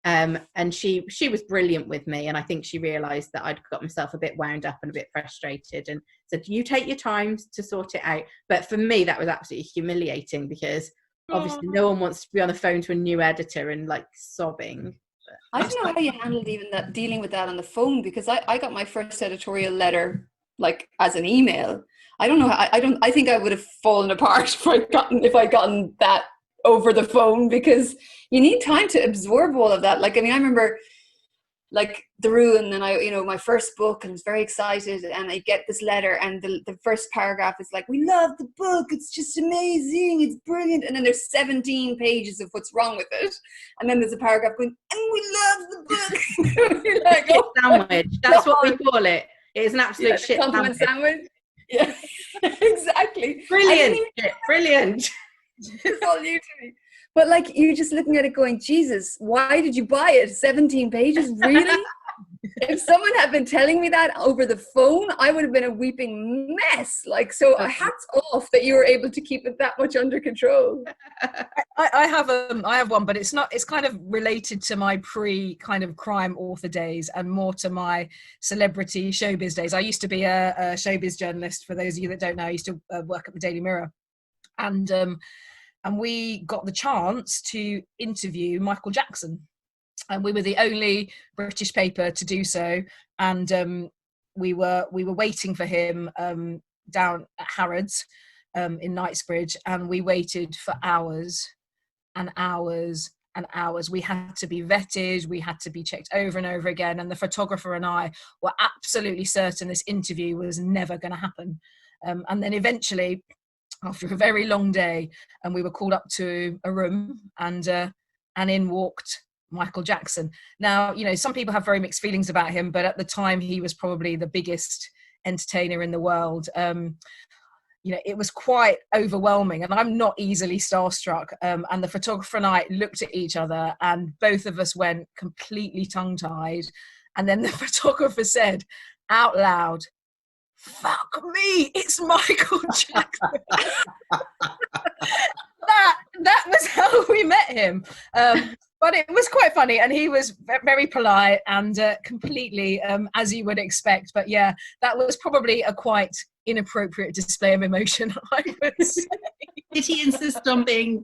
Speaker 4: And she was brilliant with me, and I think she realised that I'd got myself a bit wound up and a bit frustrated, and said, you take your time to sort it out. But for me, that was absolutely humiliating, because obviously no one wants to be on the phone to a new editor and like sobbing.
Speaker 2: I don't know how you handled even that, dealing with that on the phone, because I got my first editorial letter like as an email. I don't know how, I think I would have fallen apart if I'd gotten that over the phone, because you need time to absorb all of that. Like, I mean, I remember like The Ruin, and my first book, and I was very excited, and I get this letter, and the first paragraph is like, we love the book, it's just amazing, it's brilliant, and then there's 17 pages of what's wrong with it, and then there's a paragraph going, and we love the book. You're like, oh,
Speaker 4: sandwich, that's what we call it. It is an absolute shit
Speaker 2: compliment sandwich. Yeah, exactly.
Speaker 4: Brilliant.
Speaker 2: It's all new to me. But like, you're just looking at it going, Jesus, why did you buy it? 17 pages, really? If someone had been telling me that over the phone, I would have been a weeping mess. Like, so hats off that you were able to keep it that much under control.
Speaker 1: I have one, but it's kind of related to my pre kind of crime author days and more to my celebrity showbiz days. I used to be a showbiz journalist. For those of you that don't know, I used to work at the Daily Mirror, and we got the chance to interview Michael Jackson. And we were the only British paper to do so, and we were waiting for him down at Harrods in Knightsbridge, and we waited for hours and hours and hours. We had to be vetted, we had to be checked over and over again, and the photographer and I were absolutely certain this interview was never going to happen. And then eventually, after a very long day, and we were called up to a room, and in walked Michael Jackson. Now, some people have very mixed feelings about him, but at the time he was probably the biggest entertainer in the world. It was quite overwhelming, and I'm not easily starstruck. And the photographer and I looked at each other, and both of us went completely tongue-tied. And then the photographer said out loud, "Fuck me, it's Michael Jackson." that was how we met him. But it was quite funny, and he was very polite and completely as you would expect. But yeah, that was probably a quite inappropriate display of emotion, I would say.
Speaker 3: Did he insist on being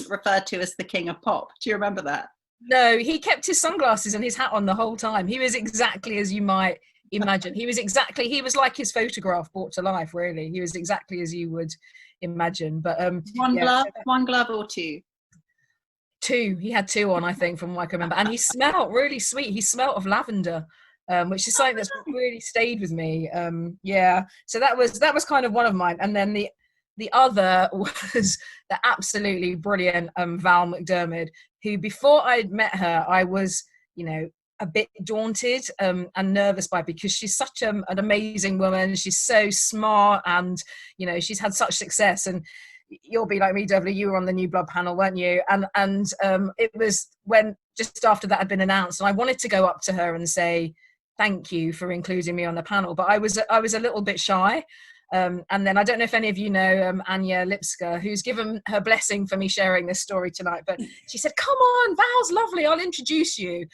Speaker 3: referred to as the king of pop? Do you remember that?
Speaker 1: No, he kept his sunglasses and his hat on the whole time. He was exactly as you might imagine. He was like his photograph brought to life, really. He was exactly as you would imagine. But
Speaker 3: one glove or two?
Speaker 1: Two. He had two on, I think, from what I can remember. And he smelled really sweet. He smelled of lavender, which is something that's really stayed with me. So that was kind of one of mine. And then the other was the absolutely brilliant Val McDermid, who, before I'd met her, I was, a bit daunted and nervous by, because she's such an amazing woman. She's so smart, and she's had such success. And you'll be like me, Dervla, you were on the New Blood panel, weren't you? And it was when just after that had been announced, and I wanted to go up to her and say thank you for including me on the panel, but I was a little bit shy. And then I don't know if any of you know Anya Lipska, who's given her blessing for me sharing this story tonight, but she said, "Come on, Val's lovely, I'll introduce you."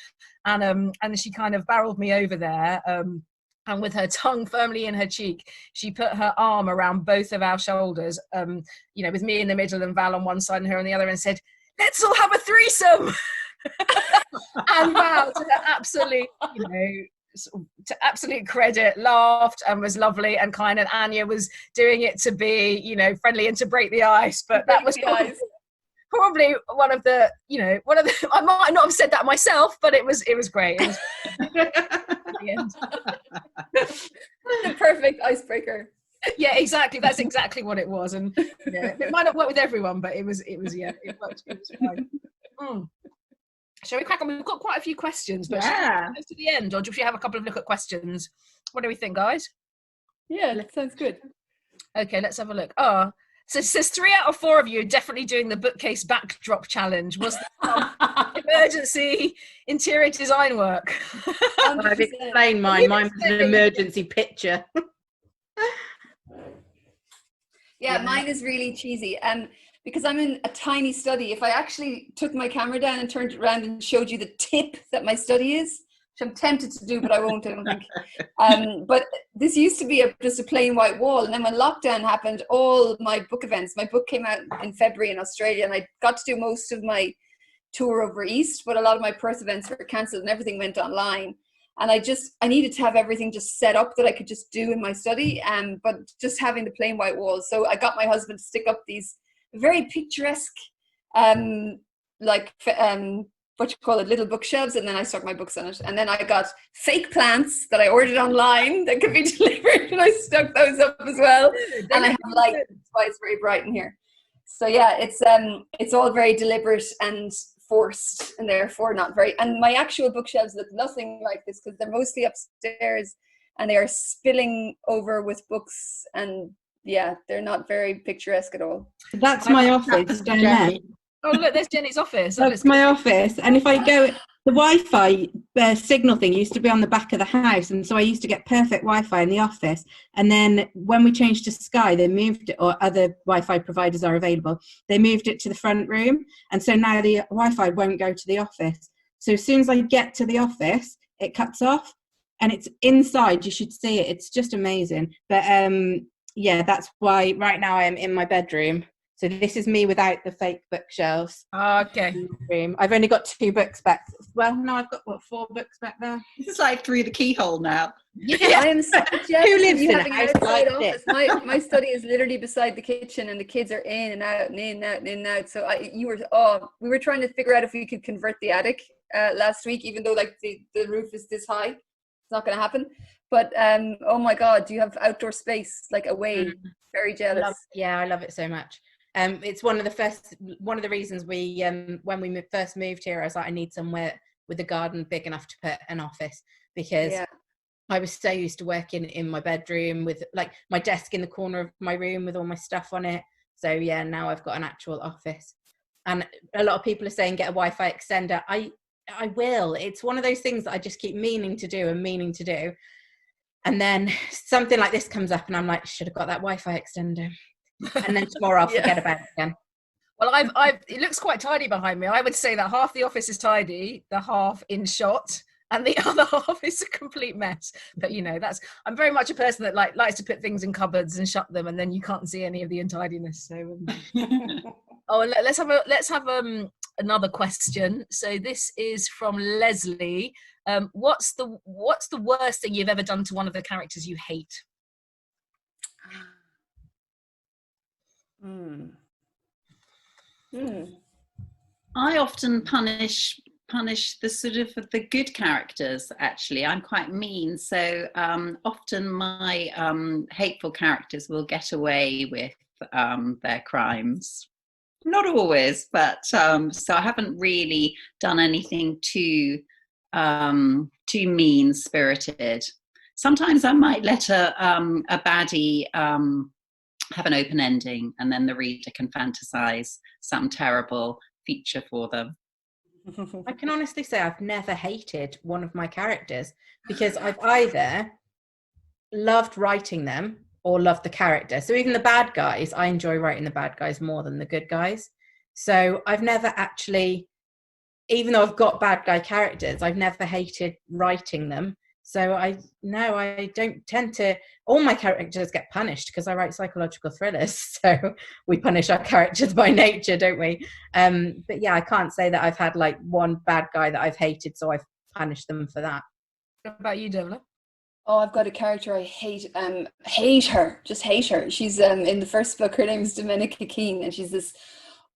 Speaker 1: And she kind of barreled me over there. and with her tongue firmly in her cheek, she put her arm around both of our shoulders, with me in the middle and Val on one side and her on the other, and said, "Let's all have a threesome." And Val, to her absolute, to absolute credit, laughed and was lovely and kind, and Anya was doing it to be, friendly and to break the ice, but that was probably one of the, I might not have said that myself, but it was great. It was
Speaker 2: the perfect icebreaker.
Speaker 1: Yeah, exactly. That's exactly what it was, and it might not work with everyone, but it was it worked. It was fine. Shall we crack on? We've got quite a few questions, but shall we go to the end, or should we have a couple of look at questions? What do we think, guys?
Speaker 2: Yeah, that sounds good.
Speaker 1: Okay, let's have a look. Oh, so it says 3 out of 4 of you are definitely doing the bookcase backdrop challenge. Was the emergency interior design work?
Speaker 4: I've explained mine. Mine was an emergency picture.
Speaker 2: Yeah, mine is really cheesy. Because I'm in a tiny study, if I actually took my camera down and turned it around and showed you the tip that my study is, which I'm tempted to do, but I won't, I don't think. But this used to be just a plain white wall. And then when lockdown happened, all my book events, my book came out in February in Australia, and I got to do most of my tour over East, but a lot of my Perth events were cancelled and everything went online. And I needed to have everything just set up that I could just do in my study, but just having the plain white walls. So I got my husband to stick up these very picturesque, little bookshelves, and then I stuck my books on it. And then I got fake plants that I ordered online that could be delivered, and I stuck those up as well. And I have light, that's why it's very bright in here. So yeah, it's all very deliberate and forced, and therefore not very. And my actual bookshelves look nothing like this because they're mostly upstairs, and they are spilling over with books, and yeah, they're not very picturesque at all.
Speaker 5: That's my office down there.
Speaker 1: Oh, look, there's Jenny's office.
Speaker 5: That's my office. And if I go, the Wi-Fi signal thing used to be on the back of the house. And so I used to get perfect Wi-Fi in the office. And then when we changed to Sky, they moved it, or other Wi-Fi providers are available, they moved it to the front room. And so now the Wi-Fi won't go to the office. So as soon as I get to the office, it cuts off. And it's inside. You should see it. It's just amazing. But yeah, that's why right now I am in my bedroom. So this is me without the fake bookshelves.
Speaker 1: Okay.
Speaker 5: I've only got 2 books back. Well, no, I've got 4 books back there.
Speaker 3: It's like through the keyhole now.
Speaker 2: Yeah. I am so jealous.
Speaker 5: Who lives in a house like
Speaker 2: office. My study is literally beside the kitchen, and the kids are in and out and in and out and in and out. So we were trying to figure out if we could convert the attic last week, even though like the roof is this high. It's not going to happen. But oh my God, do you have outdoor space like away? Very jealous.
Speaker 4: I love it so much. It's one of the reasons we when we first moved here, I was like, I need somewhere with a garden big enough to put an office, because I was so used to working in my bedroom with like my desk in the corner of my room with all my stuff on it. So yeah, now I've got an actual office. And a lot of people are saying get a Wi-Fi extender. I will. It's one of those things that I just keep meaning to do. And then something like this comes up and I'm like, should have got that Wi-Fi extender. And then tomorrow I'll forget about it again.
Speaker 1: Well, it looks quite tidy behind me. I would say that half the office is tidy, the half in shot, and the other half is a complete mess. But I'm very much a person that likes to put things in cupboards and shut them, and then you can't see any of the untidiness. So, let's have another question. So this is from Leslie. What's the worst thing you've ever done to one of the characters you hate?
Speaker 3: I often punish the sort of the good characters. Actually, I'm quite mean, so often my hateful characters will get away with their crimes. Not always, but so I haven't really done anything too mean-spirited. Sometimes I might let a baddie have an open ending, and then the reader can fantasize some terrible feature for them.
Speaker 4: I can honestly say I've never hated one of my characters, because I've either loved writing them or loved the character. So even the bad guys, I enjoy writing the bad guys more than the good guys. So I've never actually, even though I've got bad guy characters, I've never hated writing them. So I don't tend to. All my characters get punished because I write psychological thrillers. So we punish our characters by nature, don't we? But yeah, I can't say that I've had like one bad guy that I've hated, so I've punished them for that.
Speaker 1: What about you, Dervla?
Speaker 2: Oh, I've got a character I hate. Hate her. Just hate her. She's in the first book. Her name is Domenica Keane, and she's this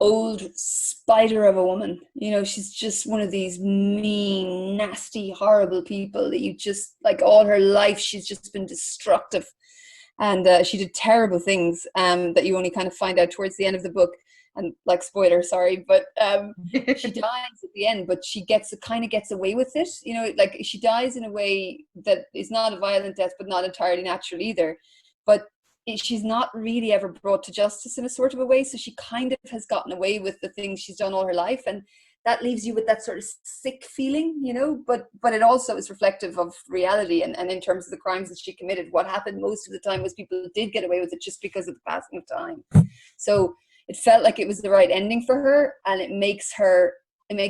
Speaker 2: old spider of a woman. You know, she's just one of these mean, nasty, horrible people that you just like. All her life, she's just been destructive, and she did terrible things that you only kind of find out towards the end of the book. And like, spoiler, sorry, but she dies at the end, but she kind of gets away with it. You know, like she dies in a way that is not a violent death, but not entirely natural either. But she's not really ever brought to justice in a sort of a way. So she kind of has gotten away with the things she's done all her life. And that leaves you with that sort of sick feeling, you know, but it also is reflective of reality. And in terms of the crimes that she committed, what happened most of the time was people did get away with it just because of the passing of time. So it felt like it was the right ending for her, and it makes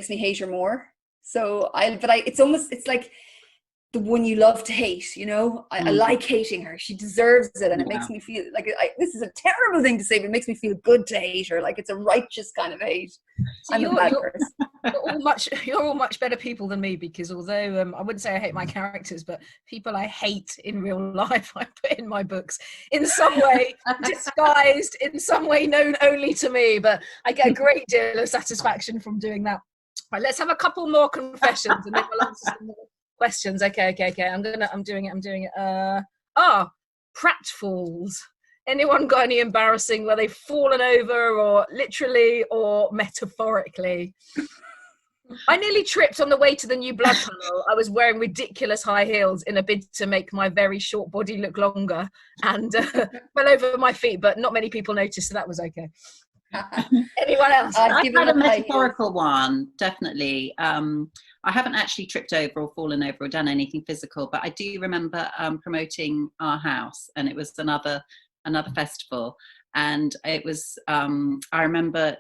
Speaker 2: me hate her more. So it's like the one you love to hate, you know. I like hating her. She deserves it, and it makes me feel like this is a terrible thing to say, but it makes me feel good to hate her. Like it's a righteous kind of hate.
Speaker 1: So
Speaker 2: I'm a bad person.
Speaker 1: You're all much better people than me, because although I wouldn't say I hate my characters, but people I hate in real life I put in my books in some way, disguised, in some way known only to me. But I get a great deal of satisfaction from doing that. Right, let's have a couple more confessions and then we'll answer some more questions. Okay. I'm doing it. Pratfalls. Anyone got any embarrassing where they've fallen over, or literally or metaphorically? I nearly tripped on the way to the new blood panel. I was wearing ridiculous high heels in a bid to make my very short body look longer, and fell over my feet, but not many people noticed, so that was okay. Anyone else?
Speaker 3: I've had a metaphorical one, definitely. I haven't actually tripped over or fallen over or done anything physical, but I do remember promoting our house, and it was another festival, and it was I remember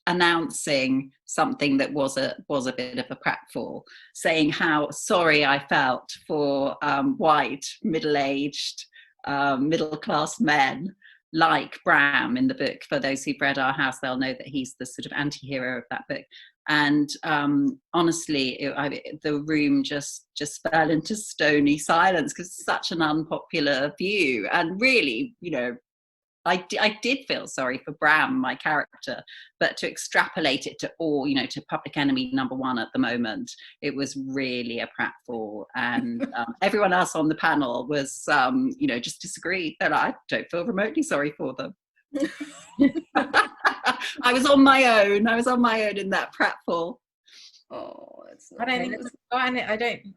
Speaker 3: announcing something that was a bit of a pratfall, saying how sorry I felt for white middle-aged middle-class men like Bram in the book. For those who've read Our House, they'll know that he's the sort of anti-hero of that book. And honestly, the room just fell into stony silence, because it's such an unpopular view. And really, you know, I did feel sorry for Bram, my character, but to extrapolate it to all, you know, to Public Enemy #1 at the moment, it was really a pratfall. And everyone else on the panel was, you know, just disagreed. They're like, I don't feel remotely sorry for them. I was on my own in that pratfall.
Speaker 2: Oh, that's
Speaker 4: I don't think it was.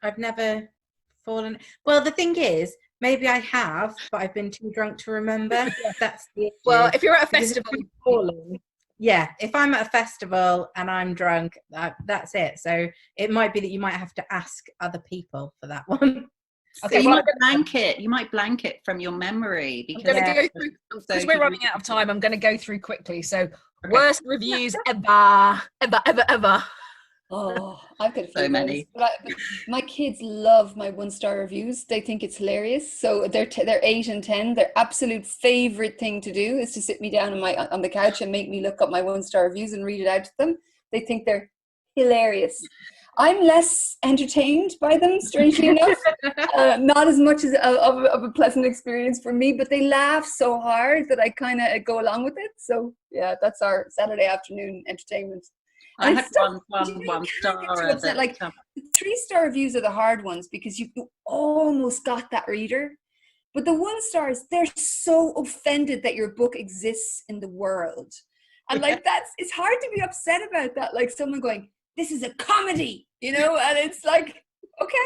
Speaker 4: I've never fallen. Well, the thing is, maybe I have, but I've been too drunk to remember. That's the issue.
Speaker 1: Well, if you're at a festival,
Speaker 4: yeah, if I'm at a festival and I'm drunk, that's it. So it might be that you might have to ask other people for that one.
Speaker 3: Okay, so you might blank it from your memory, because
Speaker 1: I'm going to go through, because we're running out of time. I'm going to go through quickly. So, worst reviews ever.
Speaker 2: Oh, I've got
Speaker 3: so many.
Speaker 2: But my kids love my 1-star reviews. They think it's hilarious. So they're 8 and 10. Their absolute favorite thing to do is to sit me down on the couch and make me look up my 1-star reviews and read it out to them. They think they're hilarious. I'm less entertained by them, strangely enough. Not as much as of a pleasant experience for me, but they laugh so hard that I kind of go along with it. So yeah, that's our Saturday afternoon entertainment.
Speaker 3: I had one star.
Speaker 2: Like the 3-star reviews are the hard ones, because you almost got that reader. But the 1-stars, they're so offended that your book exists in the world. And like it's hard to be upset about that. Like someone going, this is a comedy, you know, and it's like, okay,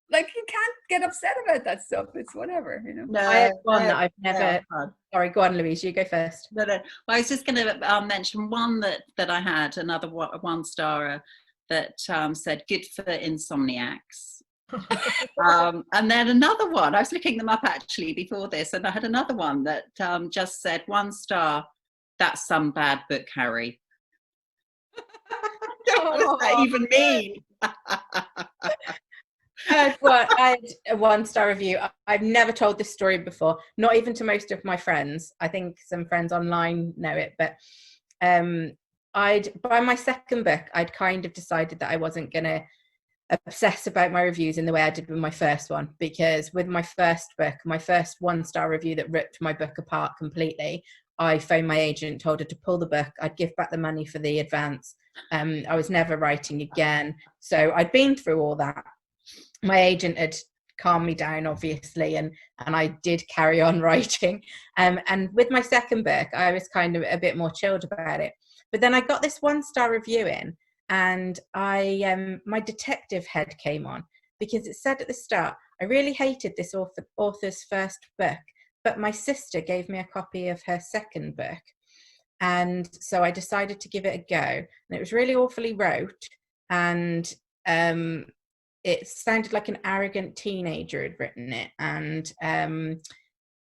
Speaker 2: like you can't get upset about that stuff. It's whatever, you know.
Speaker 4: No, I have one that I've never. Sorry, go on, Louise. You go first.
Speaker 3: No. Well, I was just going to mention one that I had, another 1-star that said good for insomniacs. And then another one. I was looking them up actually before this, and I had another one that just said 1 star. That's some bad book, Harry. What does that even mean?
Speaker 4: I had a 1-star review. I've never told this story before, not even to most of my friends. I think some friends online know it, but by my second book, I'd kind of decided that I wasn't going to obsess about my reviews in the way I did with my first one, because with my first book, my first 1-star review that ripped my book apart completely, I phoned my agent, told her to pull the book. I'd give back the money for the advance. I was never writing again. So I'd been through all that. My agent had calmed me down, obviously, and I did carry on writing. And with my second book, I was kind of a bit more chilled about it. But then I got this 1-star review in, and my detective head came on, because it said at the start, I really hated this author's first book, but my sister gave me a copy of her second book. And so I decided to give it a go. And it was really awfully wrote, and it sounded like an arrogant teenager had written it. And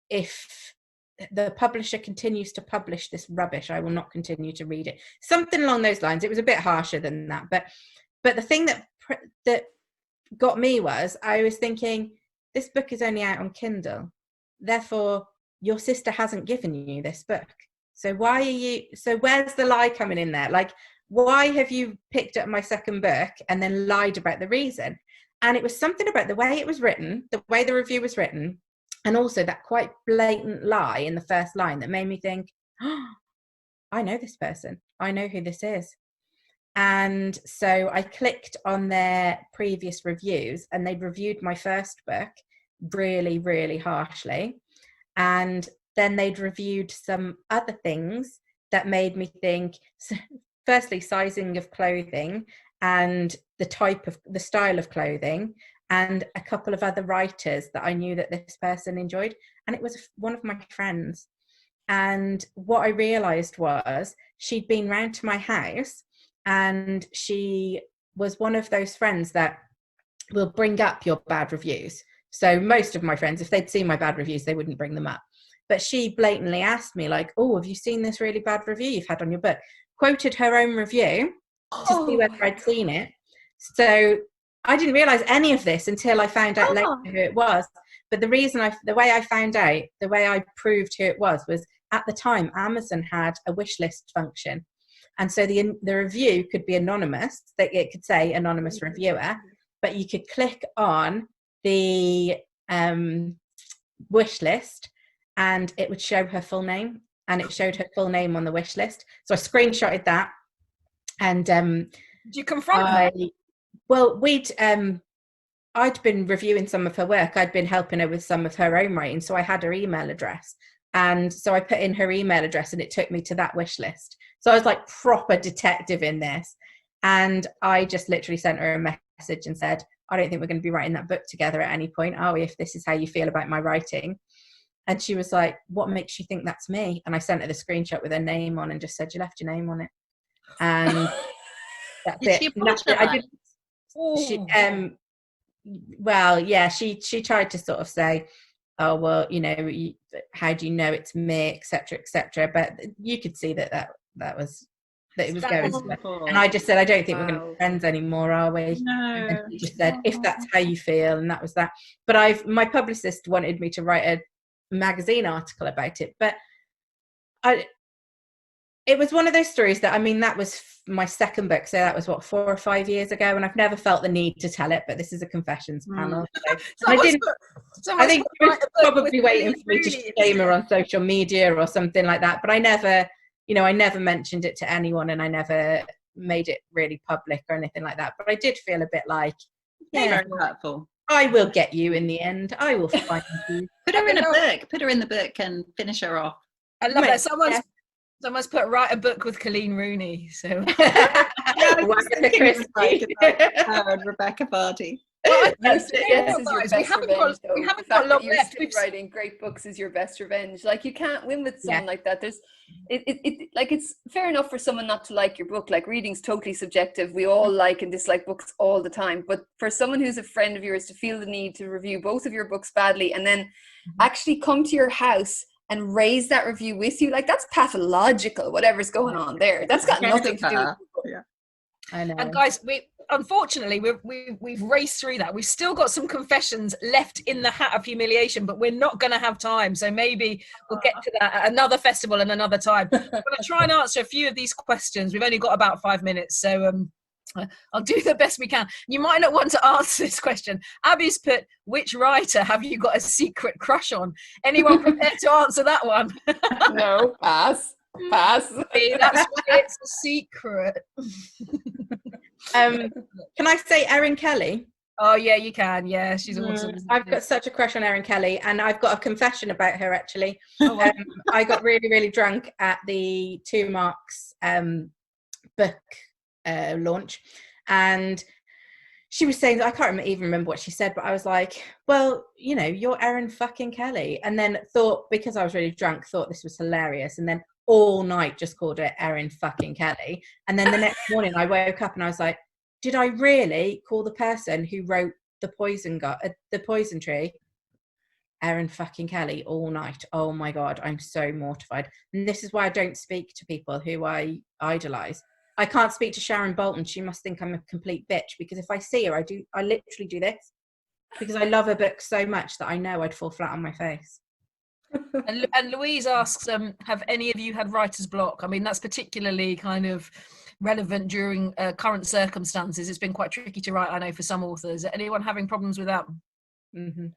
Speaker 4: if the publisher continues to publish this rubbish, I will not continue to read it. Something along those lines. It was a bit harsher than that. But the thing that got me was, I was thinking, this book is only out on Kindle. Therefore, your sister hasn't given you this book. So where's the lie coming in there? Like, why have you picked up my second book and then lied about the reason? And it was something about the way it was written, the way the review was written, and also that quite blatant lie in the first line that made me think, oh, I know this person. I know who this is. And so I clicked on their previous reviews, and they'd reviewed my first book really, really harshly. And then they'd reviewed some other things that made me think, firstly, sizing of clothing and the style of clothing, and a couple of other writers that I knew that this person enjoyed. And it was one of my friends. And what I realized was, she'd been round to my house, and she was one of those friends that will bring up your bad reviews. So most of my friends, if they'd seen my bad reviews, they wouldn't bring them up. But she blatantly asked me, like, oh, have you seen this really bad review you've had on your book? Quoted her own review to see whether I'd seen it. So I didn't realize any of this until I found out later who it was. But the way I found out, the way I proved who it was at the time, Amazon had a wish list function. And so the review could be anonymous, that it could say anonymous reviewer, but you could click on the wish list and it would show her full name, and it showed her full name on the wish list. So I screenshotted that, and
Speaker 1: did you confront her?
Speaker 4: Well, I'd been reviewing some of her work. I'd been helping her with some of her own writing, so I had her email address, and so I put in her email address, and it took me to that wish list. So I was like proper detective in this, and I just literally sent her a message and said, I don't think we're going to be writing that book together at any point, are we, if this is how you feel about my writing? And she was like, what makes you think that's me? And I sent her the screenshot with her name on and just said, you left your name on it. And that's it. I didn't. Well, yeah, she tried to sort of say, oh, well, how do you know it's me, etc. But you could see that it was going. And I just said, I don't think we're going to be friends anymore, are we?
Speaker 3: No.
Speaker 4: And she just said, if that's how you feel, and that was that. But my publicist wanted me to write a magazine article about it, but it was one of those stories that, that was my second book, so that was 4 or 5 years ago, and I've never felt the need to tell it, but this is a confessions panel. So I think she was probably waiting for me to shame her on social media or something like that, but I never mentioned it to anyone, and I never made it really public or anything like that. But I did feel a bit like,
Speaker 3: very hurtful.
Speaker 4: I will get you in the end. I will find you.
Speaker 3: Put her in a book. Put her in the book and finish her off.
Speaker 1: I love that. Someone's put write a book with Colleen Rooney. So
Speaker 3: Rebecca Vardy.
Speaker 2: Well, this is your best revenge.
Speaker 1: We haven't got long left.
Speaker 2: Writing great books is your best revenge. Like, you can't win with someone like that. There's it's fair enough for someone not to like your book. Like, reading's totally subjective. We all like and dislike books all the time. But for someone who's a friend of yours to feel the need to review both of your books badly and then actually come to your house and raise that review with you, like, that's pathological, whatever's going on there. That's got nothing to do with the book.
Speaker 4: I know.
Speaker 1: And guys, unfortunately, we've raced through that. We've still got some confessions left in the hat of humiliation, but we're not going to have time. So maybe we'll get to that at another festival and another time. I'm going to try and answer a few of these questions. We've only got about 5 minutes, so I'll do the best we can. You might not want to answer this question. Abby's put, which writer have you got a secret crush on? Anyone prepared to answer that one?
Speaker 2: No, pass.
Speaker 1: That's why it's a secret.
Speaker 4: Can I say Erin Kelly?
Speaker 1: Oh yeah, you can. Yeah, she's awesome.
Speaker 4: I've got such a crush on Erin Kelly, and I've got a confession about her actually.
Speaker 1: Oh, wow.
Speaker 4: I got really, really drunk at the Two Marks book launch, and she was saying, I can't even remember what she said, but I was like, well, you know, you're Erin fucking Kelly. And then thought, because I was really drunk, thought this was hilarious, and then all night just called her Erin fucking Kelly. And then the next morning I woke up and I was like, did I really call the person who wrote the poison tree Erin fucking Kelly all night? Oh my God, I'm so mortified. And this is why I don't speak to people who I idolize. I can't speak to Sharon Bolton. She must think I'm a complete bitch, because if I see her, I literally do this, because I love her book so much that I know I'd fall flat on my face.
Speaker 1: And Louise asks, have any of you had writer's block? I mean, that's particularly kind of relevant during current circumstances. It's been quite tricky to write, I know, for some authors. Anyone having problems with that?
Speaker 4: Mm-hmm.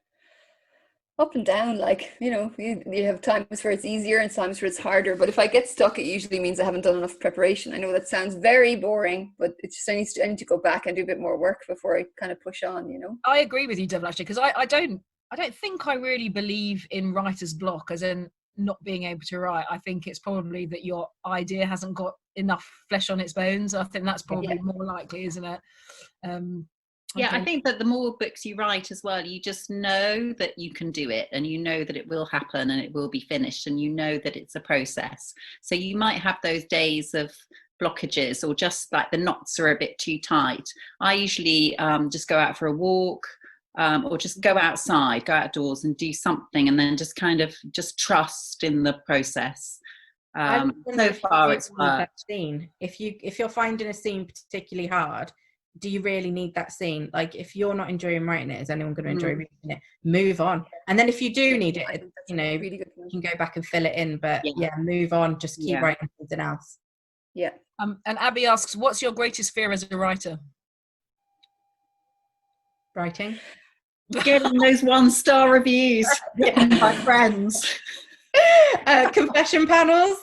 Speaker 2: Up and down, like, you know, you have times where it's easier and times where it's harder, but if I get stuck, it usually means I haven't done enough preparation. I know that sounds very boring, but it's just I need to go back and do a bit more work before I kind of push on, you know.
Speaker 1: I agree with you, Dervla, actually, because I don't think I really believe in writer's block, as in not being able to write. I think it's probably that your idea hasn't got enough flesh on its bones. I think that's probably more likely, isn't it?
Speaker 3: I think that the more books you write as well, you just know that you can do it, and you know that it will happen and it will be finished, and you know that it's a process. So you might have those days of blockages, or just like the knots are a bit too tight. I usually just go out for a walk, or just go outdoors and do something, and then just kind of just trust in the process. So far it's worked.
Speaker 4: If you're finding a scene particularly hard, do you really need that scene? Like, if you're not enjoying writing it, is anyone going to enjoy reading it? Move on. And then if you do need it, you know, really good, you can go back and fill it in, but move on. Just keep writing something else.
Speaker 2: Yeah.
Speaker 1: And Abby asks, what's your greatest fear as a writer?
Speaker 4: Writing.
Speaker 3: Getting those 1-star reviews from my friends.
Speaker 4: Confession panels.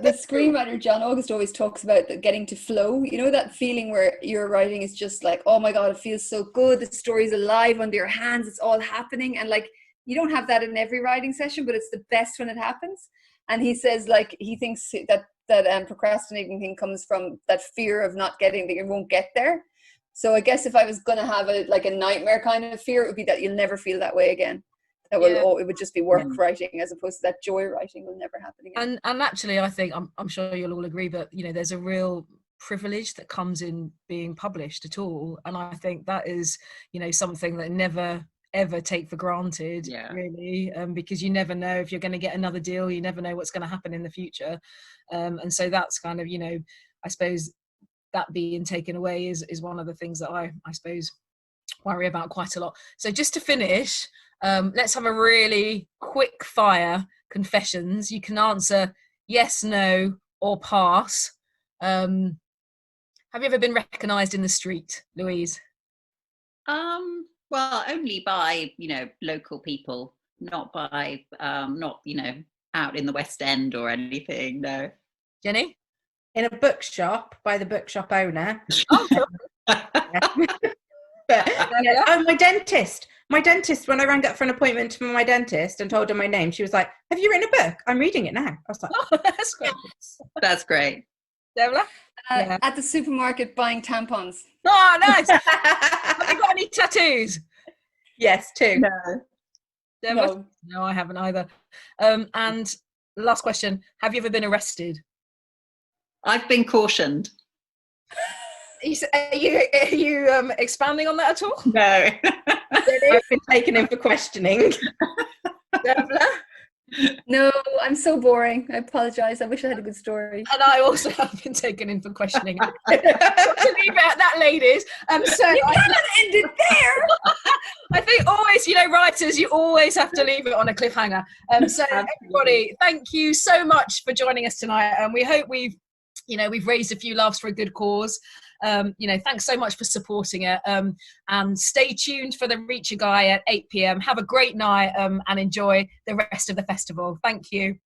Speaker 2: The screenwriter John August always talks about getting to flow. You know, that feeling where your writing is just like, oh my God, it feels so good. The story's alive under your hands. It's all happening. And like, you don't have that in every writing session, but it's the best when it happens. And he says, like, he thinks that procrastinating thing comes from that fear of not getting, that you won't get there. So I guess if I was going to have a nightmare kind of fear, it would be that you'll never feel that way again. It would just be work writing, as opposed to that joy writing will never happen again.
Speaker 1: And actually, I think, I'm sure you'll all agree, but, you know, there's a real privilege that comes in being published at all. And I think that is, you know, something that never, ever take for granted, really, because you never know if you're going to get another deal. You never know what's going to happen in the future. And so that's kind of, you know, I suppose that being taken away is one of the things that I suppose worry about quite a lot. So just to finish, let's have a really quick fire confessions. You can answer yes, no, or pass. Have you ever been recognised in the street, Louise?
Speaker 3: Well, only by, you know, local people, not by not, you know, out in the West End or anything. No.
Speaker 1: Jenny?
Speaker 4: In a bookshop, by the bookshop owner.
Speaker 1: Oh, sure.
Speaker 4: But my dentist, when I rang up for an appointment for my dentist and told her my name, she was like, have you written a book? I'm reading it now. I was like,
Speaker 1: oh, that's great.
Speaker 3: That's great.
Speaker 1: Dervla?
Speaker 2: At the supermarket buying tampons.
Speaker 1: Oh, nice. Have you got any tattoos?
Speaker 4: Yes, 2.
Speaker 1: No. No, I haven't either. And last question, have you ever been arrested?
Speaker 3: I've been cautioned.
Speaker 1: Are you expanding on that at all?
Speaker 3: No.
Speaker 4: I've been taken in for questioning.
Speaker 1: Dervla?
Speaker 2: No, I'm so boring. I apologise. I wish I had a good story.
Speaker 1: And I also have been taken in for questioning. To leave it at that, ladies. So
Speaker 2: You cannot end it there.
Speaker 1: I think always, writers, you always have to leave it on a cliffhanger. So everybody, thank you so much for joining us tonight. And we hope we've raised a few laughs for a good cause. Thanks so much for supporting it. And stay tuned for the Reach a Guy at 8 p.m. Have a great night and enjoy the rest of the festival. Thank you.